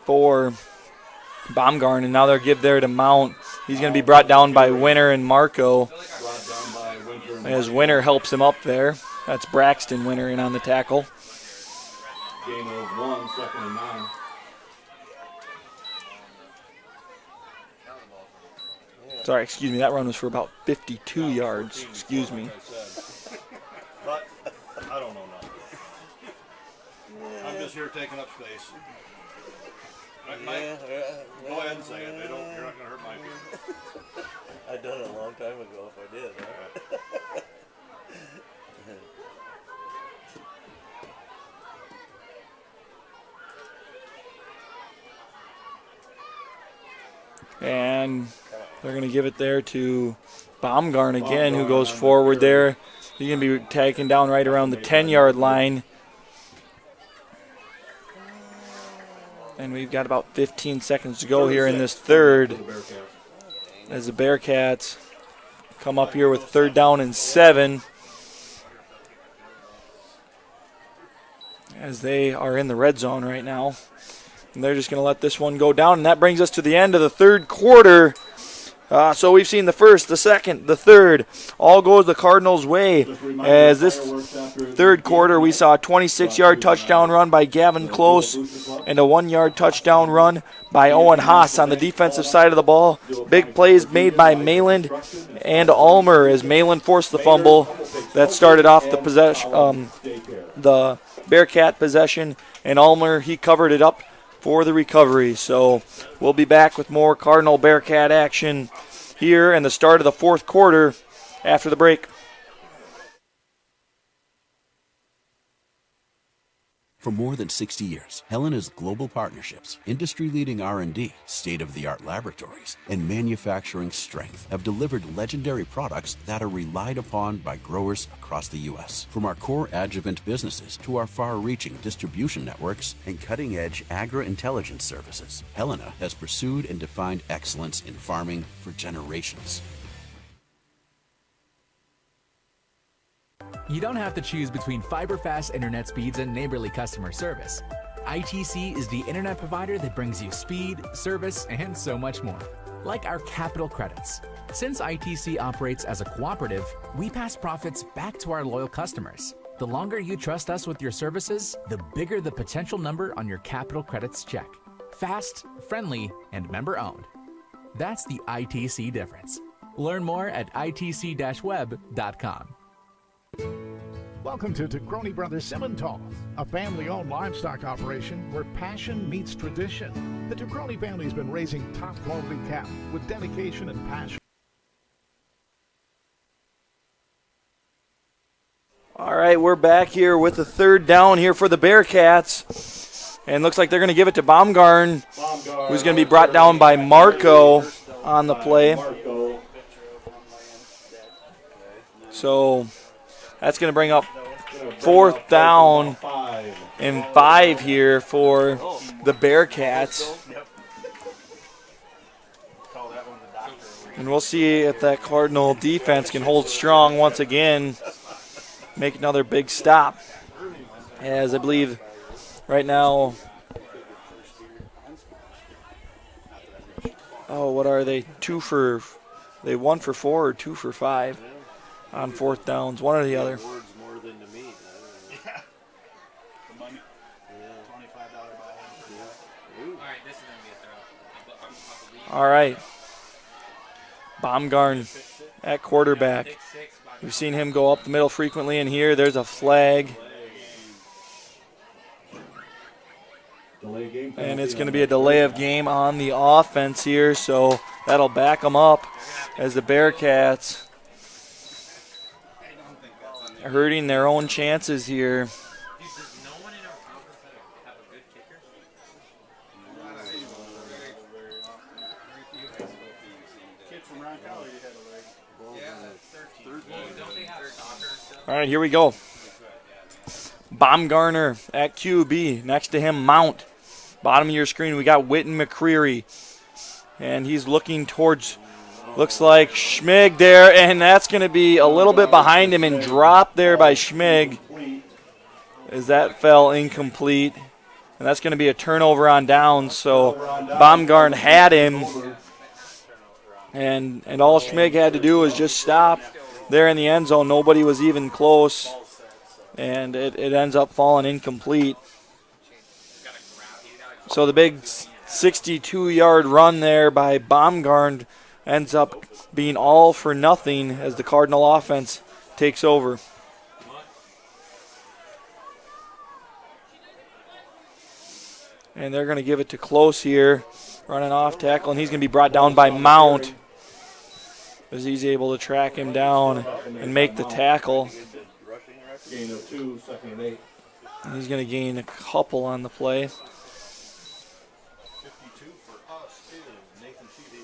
for Baumgarten, and now they'll give there to Mount. He's going to be brought down by Winter and Marco as Winter helps him up there. That's Braxton Winter in on the tackle. Gain of 1, 2nd and 9. Sorry, excuse me, that run was for about 52 yards. Excuse me. But I don't know nothing. I'm just here taking up space. Mike, go ahead and say it. You're not going to hurt my feelings. I'd done it a long time ago if I did. Huh? And they're going to give it there to Baumgarten again, who goes forward there. He's going to be taken down right around the 10-yard line. And we've got about 15 seconds to go here in this third as the Bearcats come up here with 3rd down and 7 as they are in the red zone right now. And they're just going to let this one go down. And that brings us to the end of the 3rd quarter. So we've seen the 1st, the 2nd, the 3rd. All goes the Cardinals' way. As this 3rd quarter, we saw a 26-yard touchdown run by Gavin Close and a 1-yard touchdown run by Owen Haas on the defensive side of the ball. Big plays made by Mayland and Ulmer as Mayland forced the fumble. That started off the possession, the Bearcat possession, and Ulmer, he covered it up for the recovery. So we'll be back with more Cardinal Bearcat action here in the start of the 4th quarter after the break. For more than 60 years, Helena's global partnerships, industry-leading R&D, state-of-the-art laboratories, and manufacturing strength have delivered legendary products that are relied upon by growers across the U.S. From our core adjuvant businesses to our far-reaching distribution networks and cutting-edge agri-intelligence services, Helena has pursued and defined excellence in farming for generations. You don't have to choose between fiber-fast internet speeds and neighborly customer service. ITC is the internet provider that brings you speed, service, and so much more. Like our capital credits. Since ITC operates as a cooperative, we pass profits back to our loyal customers. The longer you trust us with your services, the bigger the potential number on your capital credits check. Fast, friendly, and member-owned. That's the ITC difference. Learn more at itc-web.com. Welcome to Crony Brothers Simmental, a family-owned livestock operation where passion meets tradition. The Crony family's been raising top-quality cattle with dedication and passion. All right, we're back here with the third down here for the Bearcats. And looks like they're going to give it to Baumgarn, who's going to be brought down by Marco on the play. So that's going to bring up 4th down and 5 here for the Bearcats. And we'll see if that Cardinal defense can hold strong once again, make another big stop. As I believe right now, what are they? They 1 for 4 or 2 for 5 on 4th downs, one or the other. All right. Baumgarn at quarterback. We've seen him go up the middle frequently, and here there's a flag. And it's going to be a delay of game on the offense here, so that'll back them up as the Bearcats are hurting their own chances here. All right, here we go. Baumgartner at QB. Next to him, Mount. Bottom of your screen, we got Witten McCreary. And he's looking towards, looks like Schmig there. And that's going to be a little bit behind him and dropped there by Schmig, as that fell incomplete. And that's going to be a turnover on downs. So Baumgartner had him. And all Schmig had to do was just stop there in the end zone. Nobody was even close. And it ends up falling incomplete. So the big 62-yard run there by Baumgarn ends up being all for nothing as the Cardinal offense takes over. And they're going to give it to Close here, running off tackle, and he's going to be brought down by Mount as he's able to track him down and make the tackle. Gain of 2, 2nd and 8. And he's going to gain a couple on the play. 52 for us is Nathan Sheedy.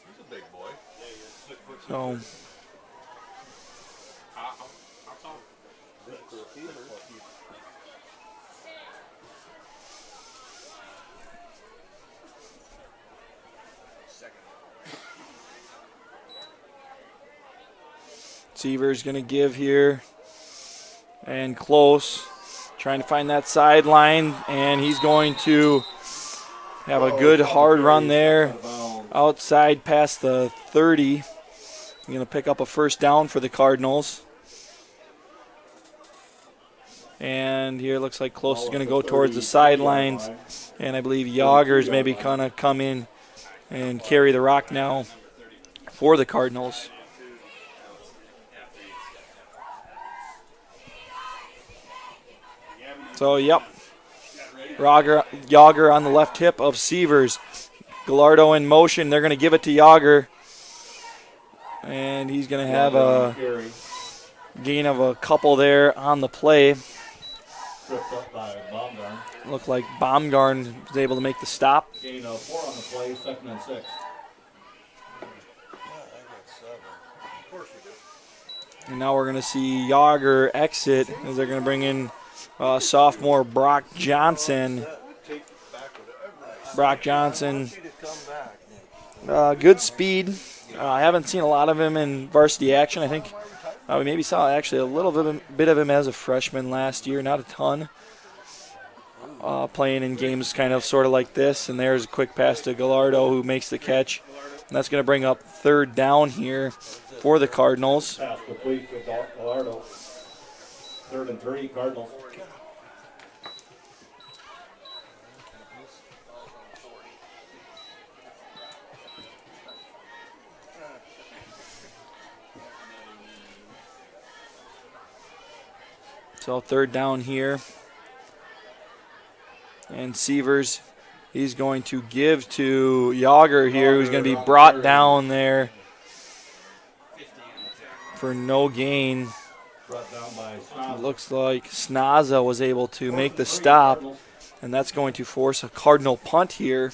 He's a big boy. So Seaver's going to give here, and Close trying to find that sideline, and he's going to have a good hard run there outside past the 30. He's going to pick up a 1st down for the Cardinals. And here it looks like Close is going to go towards the sidelines, and I believe Yager's maybe going to come in and carry the rock now for the Cardinals. So, yep, Yager on the left hip of Sievers. Gallardo in motion. They're going to give it to Yager. And he's going to have a gain of a couple there on the play. Looked like Baumgarn was able to make the stop. Gain of 4 on the play, 2nd and 6. And now we're going to see Yager exit as they're going to bring in sophomore Brock Johnson. Brock Johnson, good speed. I haven't seen a lot of him in varsity action. I think We maybe saw actually a little bit of him as a freshman last year, not a ton. Playing in games kind of sort of like this. And there's a quick pass to Gallardo, who makes the catch. And that's going to bring up third down here for the Cardinals. Pass complete with Gallardo. 3rd and 3, Cardinals. So 3rd down here. And Sievers, he's going to give to Yager here, who's going to be brought down there for no gain. Brought down by Snaza. Looks like Snaza was able to make the stop, and that's going to force a Cardinal punt here.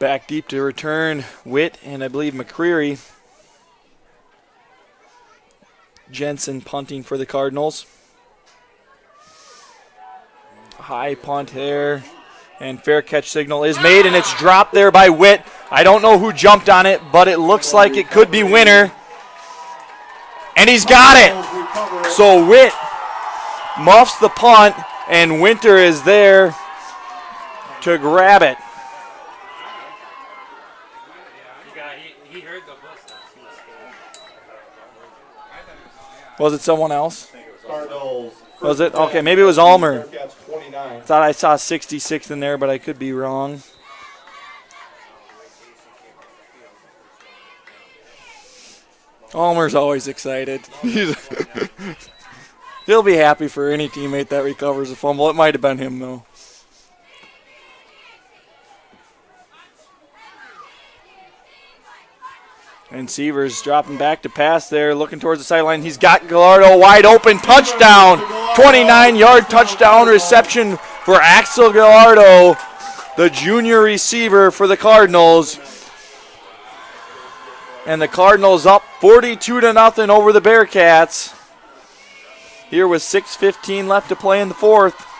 Back deep to return, Witt and I believe McCreary. Jensen punting for the Cardinals. High punt there, and fair catch signal is made, and it's dropped there by Witt. I don't know who jumped on it, but it looks like it could be Winter. And he's got it. So Witt muffs the punt, and Winter is there to grab it. Was it someone else? Was it? Okay, maybe it was Ulmer. Thought I saw 66 in there, but I could be wrong. Ulmer's always excited. He'll be happy for any teammate that recovers a fumble. It might have been him, though. And Sievers dropping back to pass there, looking towards the sideline. He's got Gallardo wide open. Touchdown. 29-yard touchdown reception for Axel Gallardo, the junior receiver for the Cardinals. And the Cardinals up 42-0 over the Bearcats. Here with 6:15 left to play in the 4th.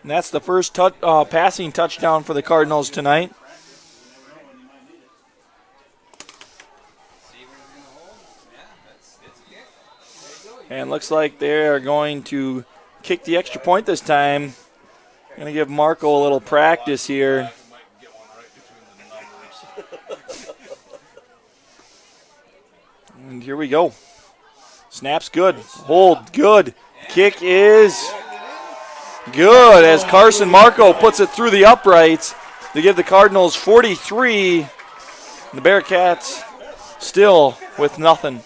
And that's the first passing touchdown for the Cardinals tonight. And looks like they are going to kick the extra point this time. Going to give Marco a little practice here. And here we go. Snap's good. Hold good. Kick is good as Carson Marco puts it through the uprights to give the Cardinals 43. The Bearcats still with nothing.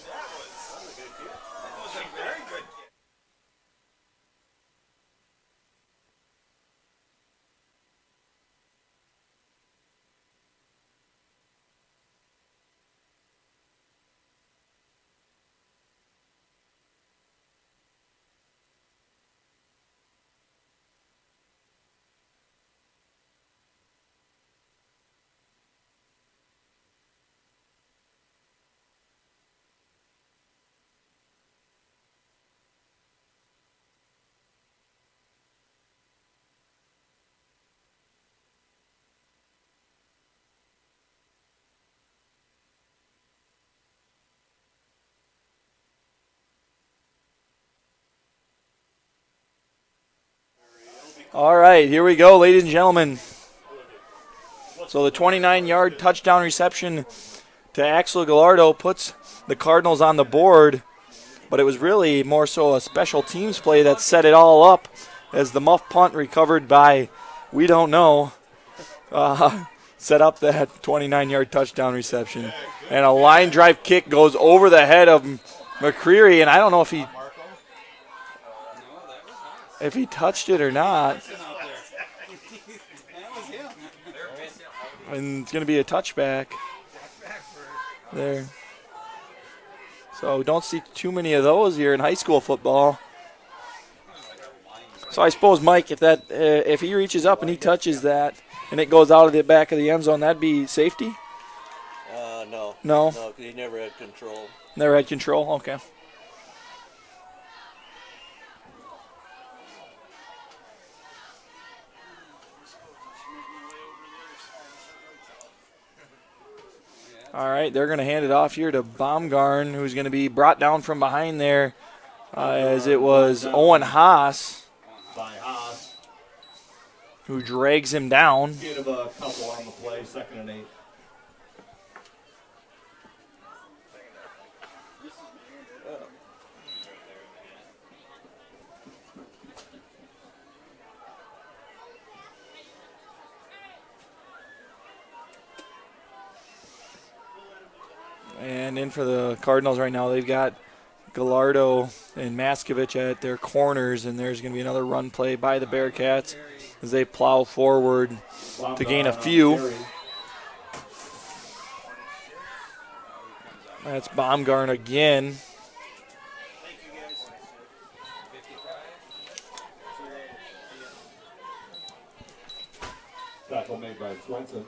All right, here we go, ladies and gentlemen. So the 29-yard touchdown reception to Axel Gallardo puts the Cardinals on the board, but it was really more so a special teams play that set it all up as the muff punt recovered by, we don't know, set up that 29-yard touchdown reception. And a line drive kick goes over the head of McCreary, and I don't know if he touched it or not. And it's going to be a touchback there. So don't see too many of those here in high school football. So I suppose, Mike, if he reaches up and he touches that and it goes out of the back of the end zone, that'd be safety? No. No? No, because he never had control. Never had control? Okay. All right, they're going to hand it off here to Baumgarn, who's going to be brought down from behind there, as it was Owen Haas By Haas. who drags him down. Get him a couple on the play, 2nd and 8. And in for the Cardinals right now, they've got Gallardo and Maskovich at their corners, and there's going to be another run play by the Bearcats as they plow forward to gain a few. That's Baumgarn again. Tackle made by Swenson.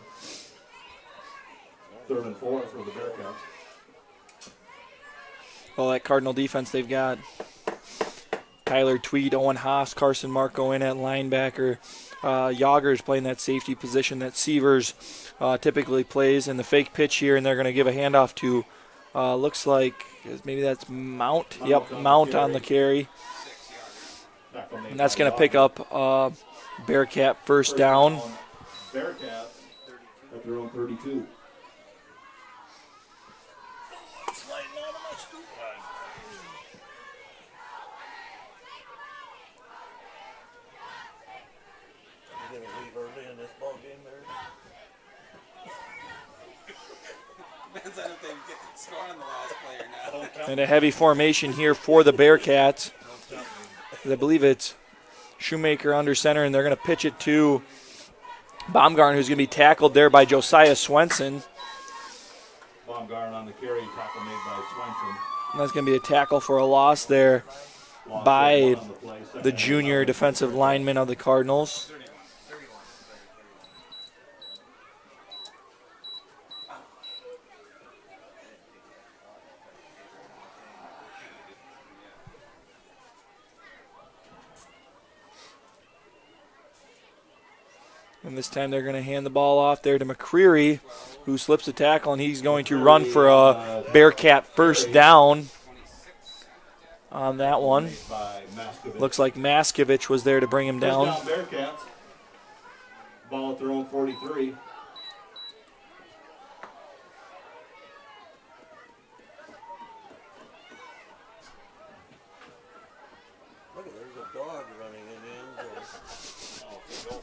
3rd and 4 for the Bearcats. Well, that Cardinal defense, they've got Tyler Tweed, Owen Haas, Carson Marco in at linebacker. Yager's playing that safety position that Sievers typically plays in the fake pitch here, and they're going to give a handoff to, looks like maybe that's Mount. Yep, Mount on the carry. And that's going to pick up Bearcat first down. Bearcats at their own 32. You gonna leave early in this ball game there? Depends on if they get score on the last play or not. And a heavy formation here for the Bearcats. I believe it's Shoemaker under center, and they're going to pitch it to Baumgarn, who's going to be tackled there by Josiah Swenson. Baumgarn on the carry, tackle made by Swenson. And that's going to be a tackle for a loss there by the junior defensive lineman of the Cardinals. And this time they're going to hand the ball off there to McCreary, who slips a tackle, and he's going to run for a Bearcat first down on that one. Looks like Maskovich was there to bring him down. Bearcats. Ball at their own 43. Look, there's a dog running in the end zone.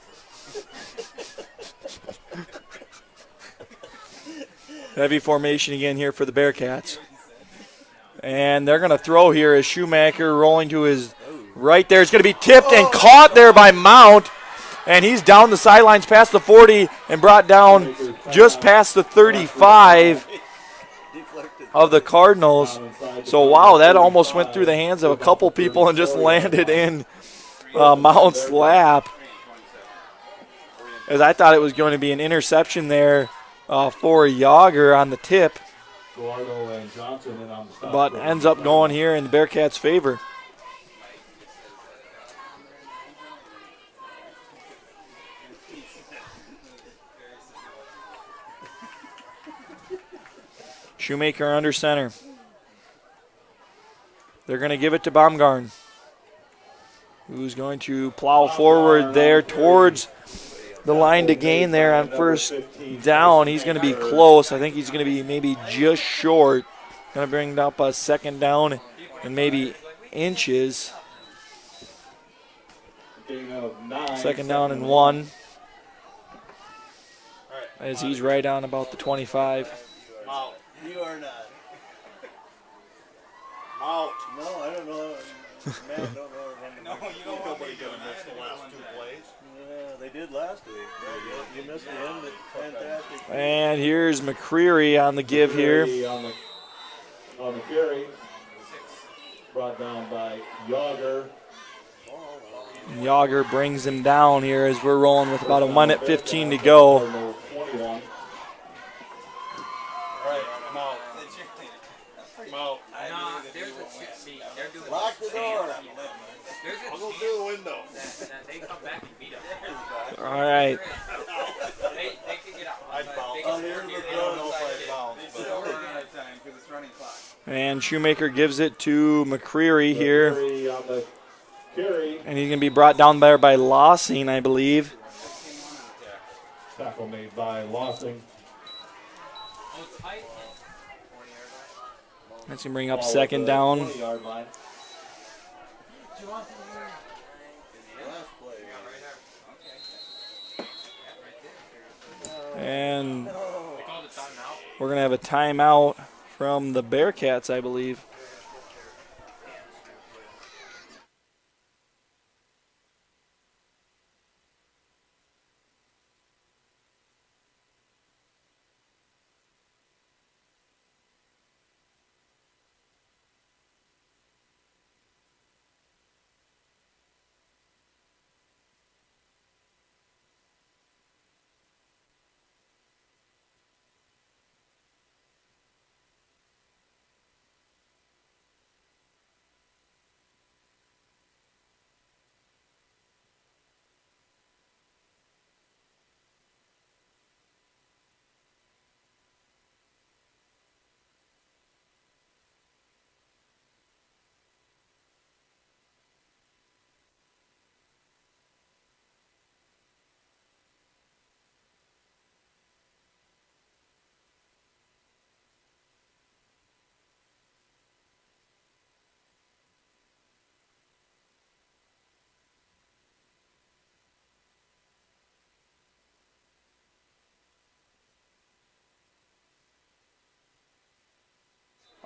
Heavy formation again here for the Bearcats. And they're going to throw here as Shoemaker rolling to his right there. It's going to be tipped and caught there by Mount. And he's down the sidelines past the 40 and brought down just past the 35 of the Cardinals. So, wow, that almost went through the hands of a couple people and just landed in Mount's lap. As I thought it was going to be an interception there for Yager on the tip, but ends up going here in the Bearcats' favor. Shoemaker under center. They're going to give it to Baumgarn, who's going to plow forward there towards the line to gain there on first down. He's going to be close. I think he's going to be maybe just short. Going to bring up a second down and maybe inches. Second down and 1. As he's right on about the 25. You are not. Out. No, I don't know. Matt don't know. No, you don't want me to miss the last 2 plays. Yeah, they did last week. Yeah, you missed the end. Fantastic. And here's McCreary on the give here. on the carry. Brought down by Yager. Yager brings him down here as we're rolling with about a minute 15 to go. 21. Right, I'm out. I'm out. Nah, there's a see, they're doing Lock the door. There's a I'll go chance through the window. that they come back and beat us. All right. They could get out. I'd bounce. They can score I here. don't know if I'd bounce, They but score time because it's running clock. And Shoemaker gives it to McCreary here. Carey on the carry. And he's going to be brought down there by Lossing, I believe. Tackle made by Lossing. Oh, tight. That's going to bring up second down. 20-yard line. Last play. And They called a timeout. we're going to have a timeout from the Bearcats, I believe.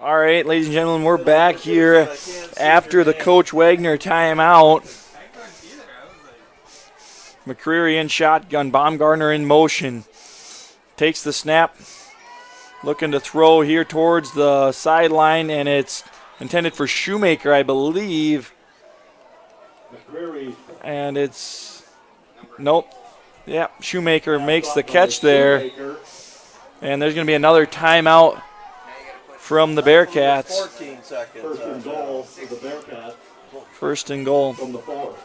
All right, ladies and gentlemen, we're back here after the Coach Wagner timeout. McCreary in shotgun, Baumgartner in motion. Takes the snap, looking to throw here towards the sideline, and it's intended for Shoemaker, I believe. McCreary. And it's, nope. Yeah, Shoemaker makes the catch there. And there's going to be another timeout from the Bearcats. 14 seconds. First and goal for the Bearcats First and goal. from the 4.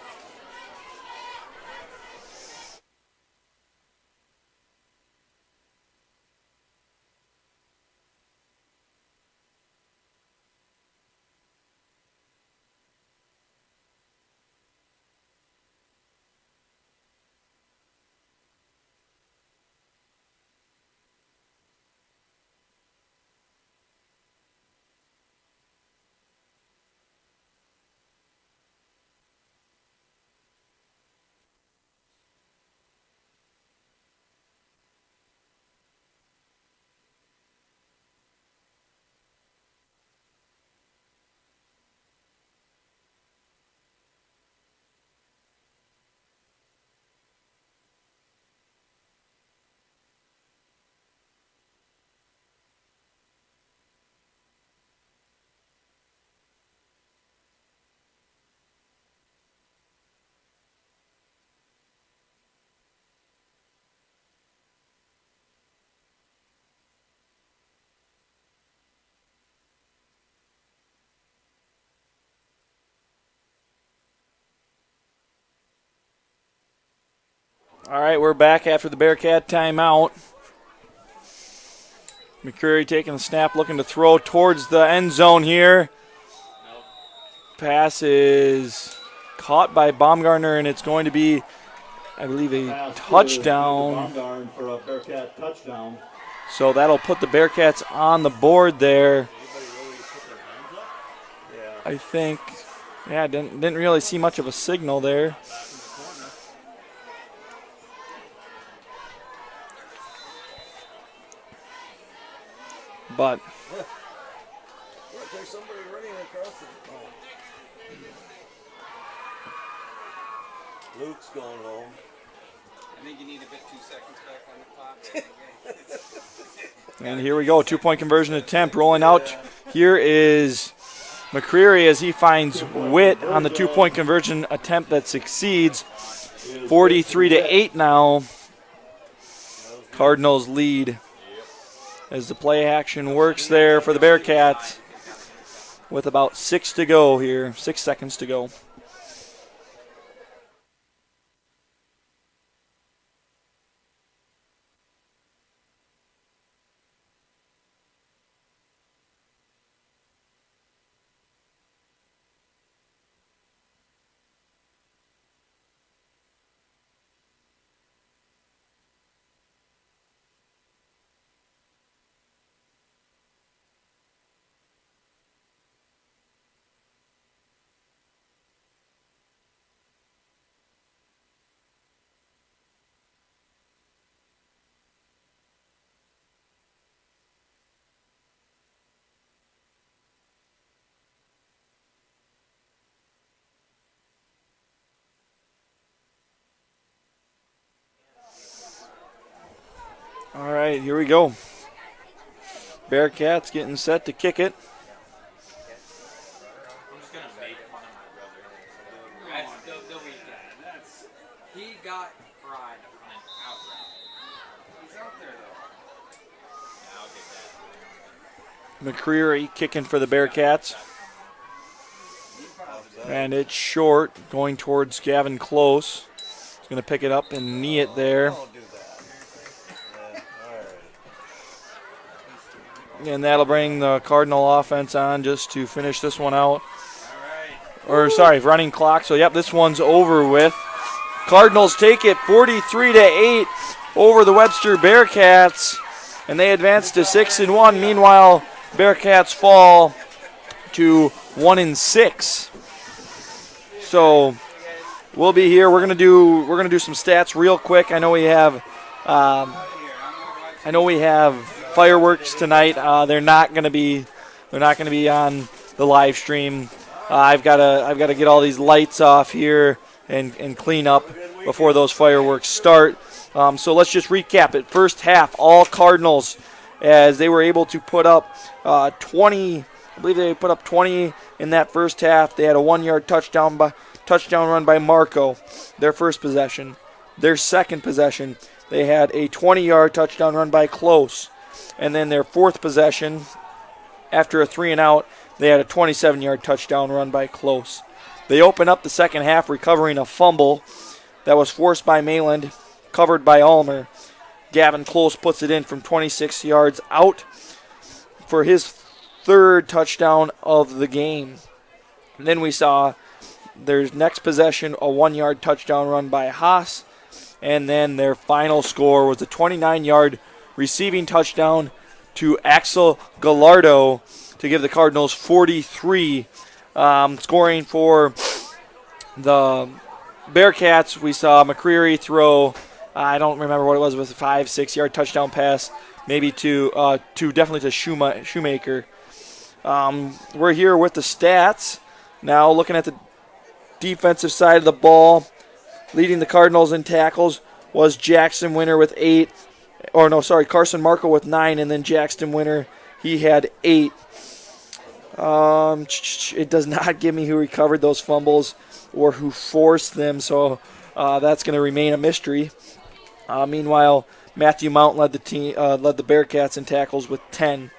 All right, we're back after the Bearcat timeout. McCreary taking the snap, looking to throw towards the end zone here. Pass is caught by Baumgartner, and it's going to be, I believe, a touchdown. Baumgartner for a Bearcat touchdown. So that'll put the Bearcats on the board there. I think. Yeah, didn't really see much of a signal there. But Look, there's somebody running across the. Oh. Luke's going home. think you need a bit 2 seconds back on the clock. And here we go, 2-point conversion attempt rolling out. Here is McCreary as he finds Witt on the 2-point conversion attempt that succeeds. 43-8 now. Cardinals lead as the play action works there for the Bearcats with about 6 to go here, 6 seconds to go. All right, here we go. Bearcats getting set to kick it. I'm just gonna make fun of my brother. That's the weekend. He got fried on an out route. He's out there though. Yeah, I'll get that. McCreary kicking for the Bearcats. And it's short, going towards Gavin Close. He's going to pick it up and knee it there. Don't do that. Yeah, all right. And that'll bring the Cardinal offense on just to finish this one out. Or, sorry, running clock. So, yep, this one's over with. Cardinals take it 43-8 over the Webster Bearcats. And they advance to 6-1. Meanwhile, Bearcats fall to 1-6. So we'll be here. We're gonna do some stats real quick. I know we have fireworks tonight. They're not gonna be on the live stream. I've gotta get all these lights off here and clean up before those fireworks start. So let's just recap it. First half, all Cardinals, as they were able to put up 20. I believe they put up 20 in that first half. They had a 1-yard touchdown run by Marco, their first possession. Their second possession, they had a 20-yard touchdown run by Close. And then their fourth possession, after a 3-and-out, they had a 27-yard touchdown run by Close. They open up the second half recovering a fumble that was forced by Mayland, covered by Ulmer. Gavin Close puts it in from 26 yards out for his third touchdown of the game. And then we saw their next possession, a 1-yard touchdown run by Haas. And then their final score was a 29-yard receiving touchdown to Axel Gallardo to give the Cardinals 43. Scoring for the Bearcats, we saw McCreary throw, I don't remember what it was a 5-6 yard touchdown pass, maybe definitely to Shoemaker. We're here with the stats. Now looking at the defensive side of the ball, leading the Cardinals in tackles was Jackson Winter with 8. Carson Marco with 9, and then Jackson Winter, he had 8. It does not give me who recovered those fumbles or who forced them, so that's going to remain a mystery. Meanwhile, Matthew Mount led the Bearcats in tackles with 10.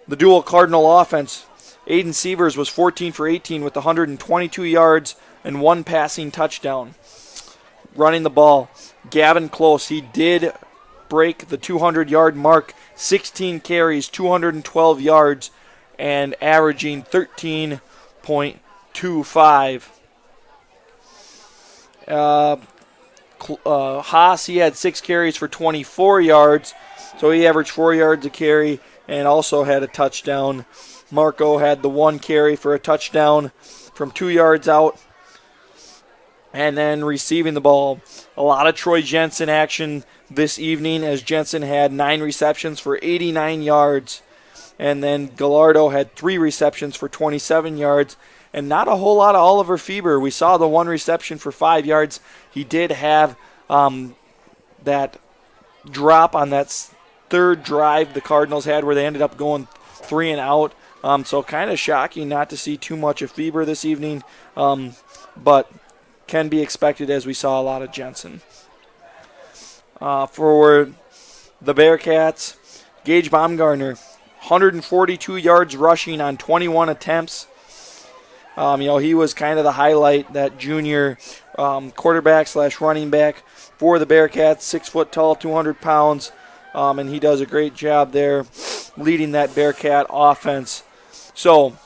The dual Cardinal offense, Aiden Sievers was 14 for 18 with 122 yards and 1 passing touchdown. Running the ball, Gavin Close, he did break the 200-yard mark, 16 carries, 212 yards, and averaging 13.25. Haas, he had 6 carries for 24 yards, so he averaged 4 yards a carry and also had a touchdown. Marco had the 1 carry for a touchdown from 2 yards out. And then receiving the ball, a lot of Troy Jensen action this evening as Jensen had 9 receptions for 89 yards. And then Gallardo had 3 receptions for 27 yards. And not a whole lot of Oliver Fieber. We saw the 1 reception for 5 yards. He did have that drop on that third drive the Cardinals had where they ended up going 3 and out. So kind of shocking not to see too much of Feber this evening, but can be expected as we saw a lot of Jensen. For the Bearcats, Gage Baumgartner, 142 yards rushing on 21 attempts. He was kind of the highlight, that junior quarterback / running back for the Bearcats, 6 foot tall, 200 pounds, and he does a great job there leading that Bearcat offense. So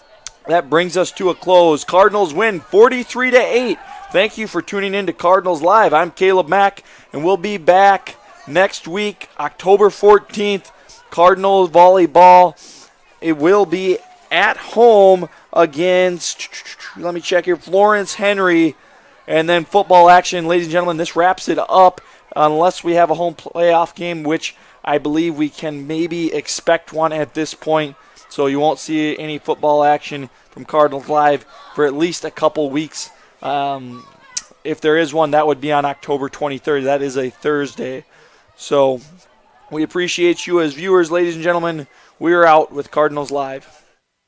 that brings us to a close. Cardinals win 43-8. Thank you for tuning in to Cardinals Live. I'm Caleb Mack, and we'll be back next week, October 14th, Cardinals volleyball. It will be at home against, let me check here, Florence Henry, and then football action. Ladies and gentlemen, this wraps it up unless we have a home playoff game, which I believe we can maybe expect one at this point. So you won't see any football action from Cardinals Live for at least a couple weeks. If there is one, that would be on October 23rd. That is a Thursday. So we appreciate you as viewers, ladies and gentlemen. We are out with Cardinals Live.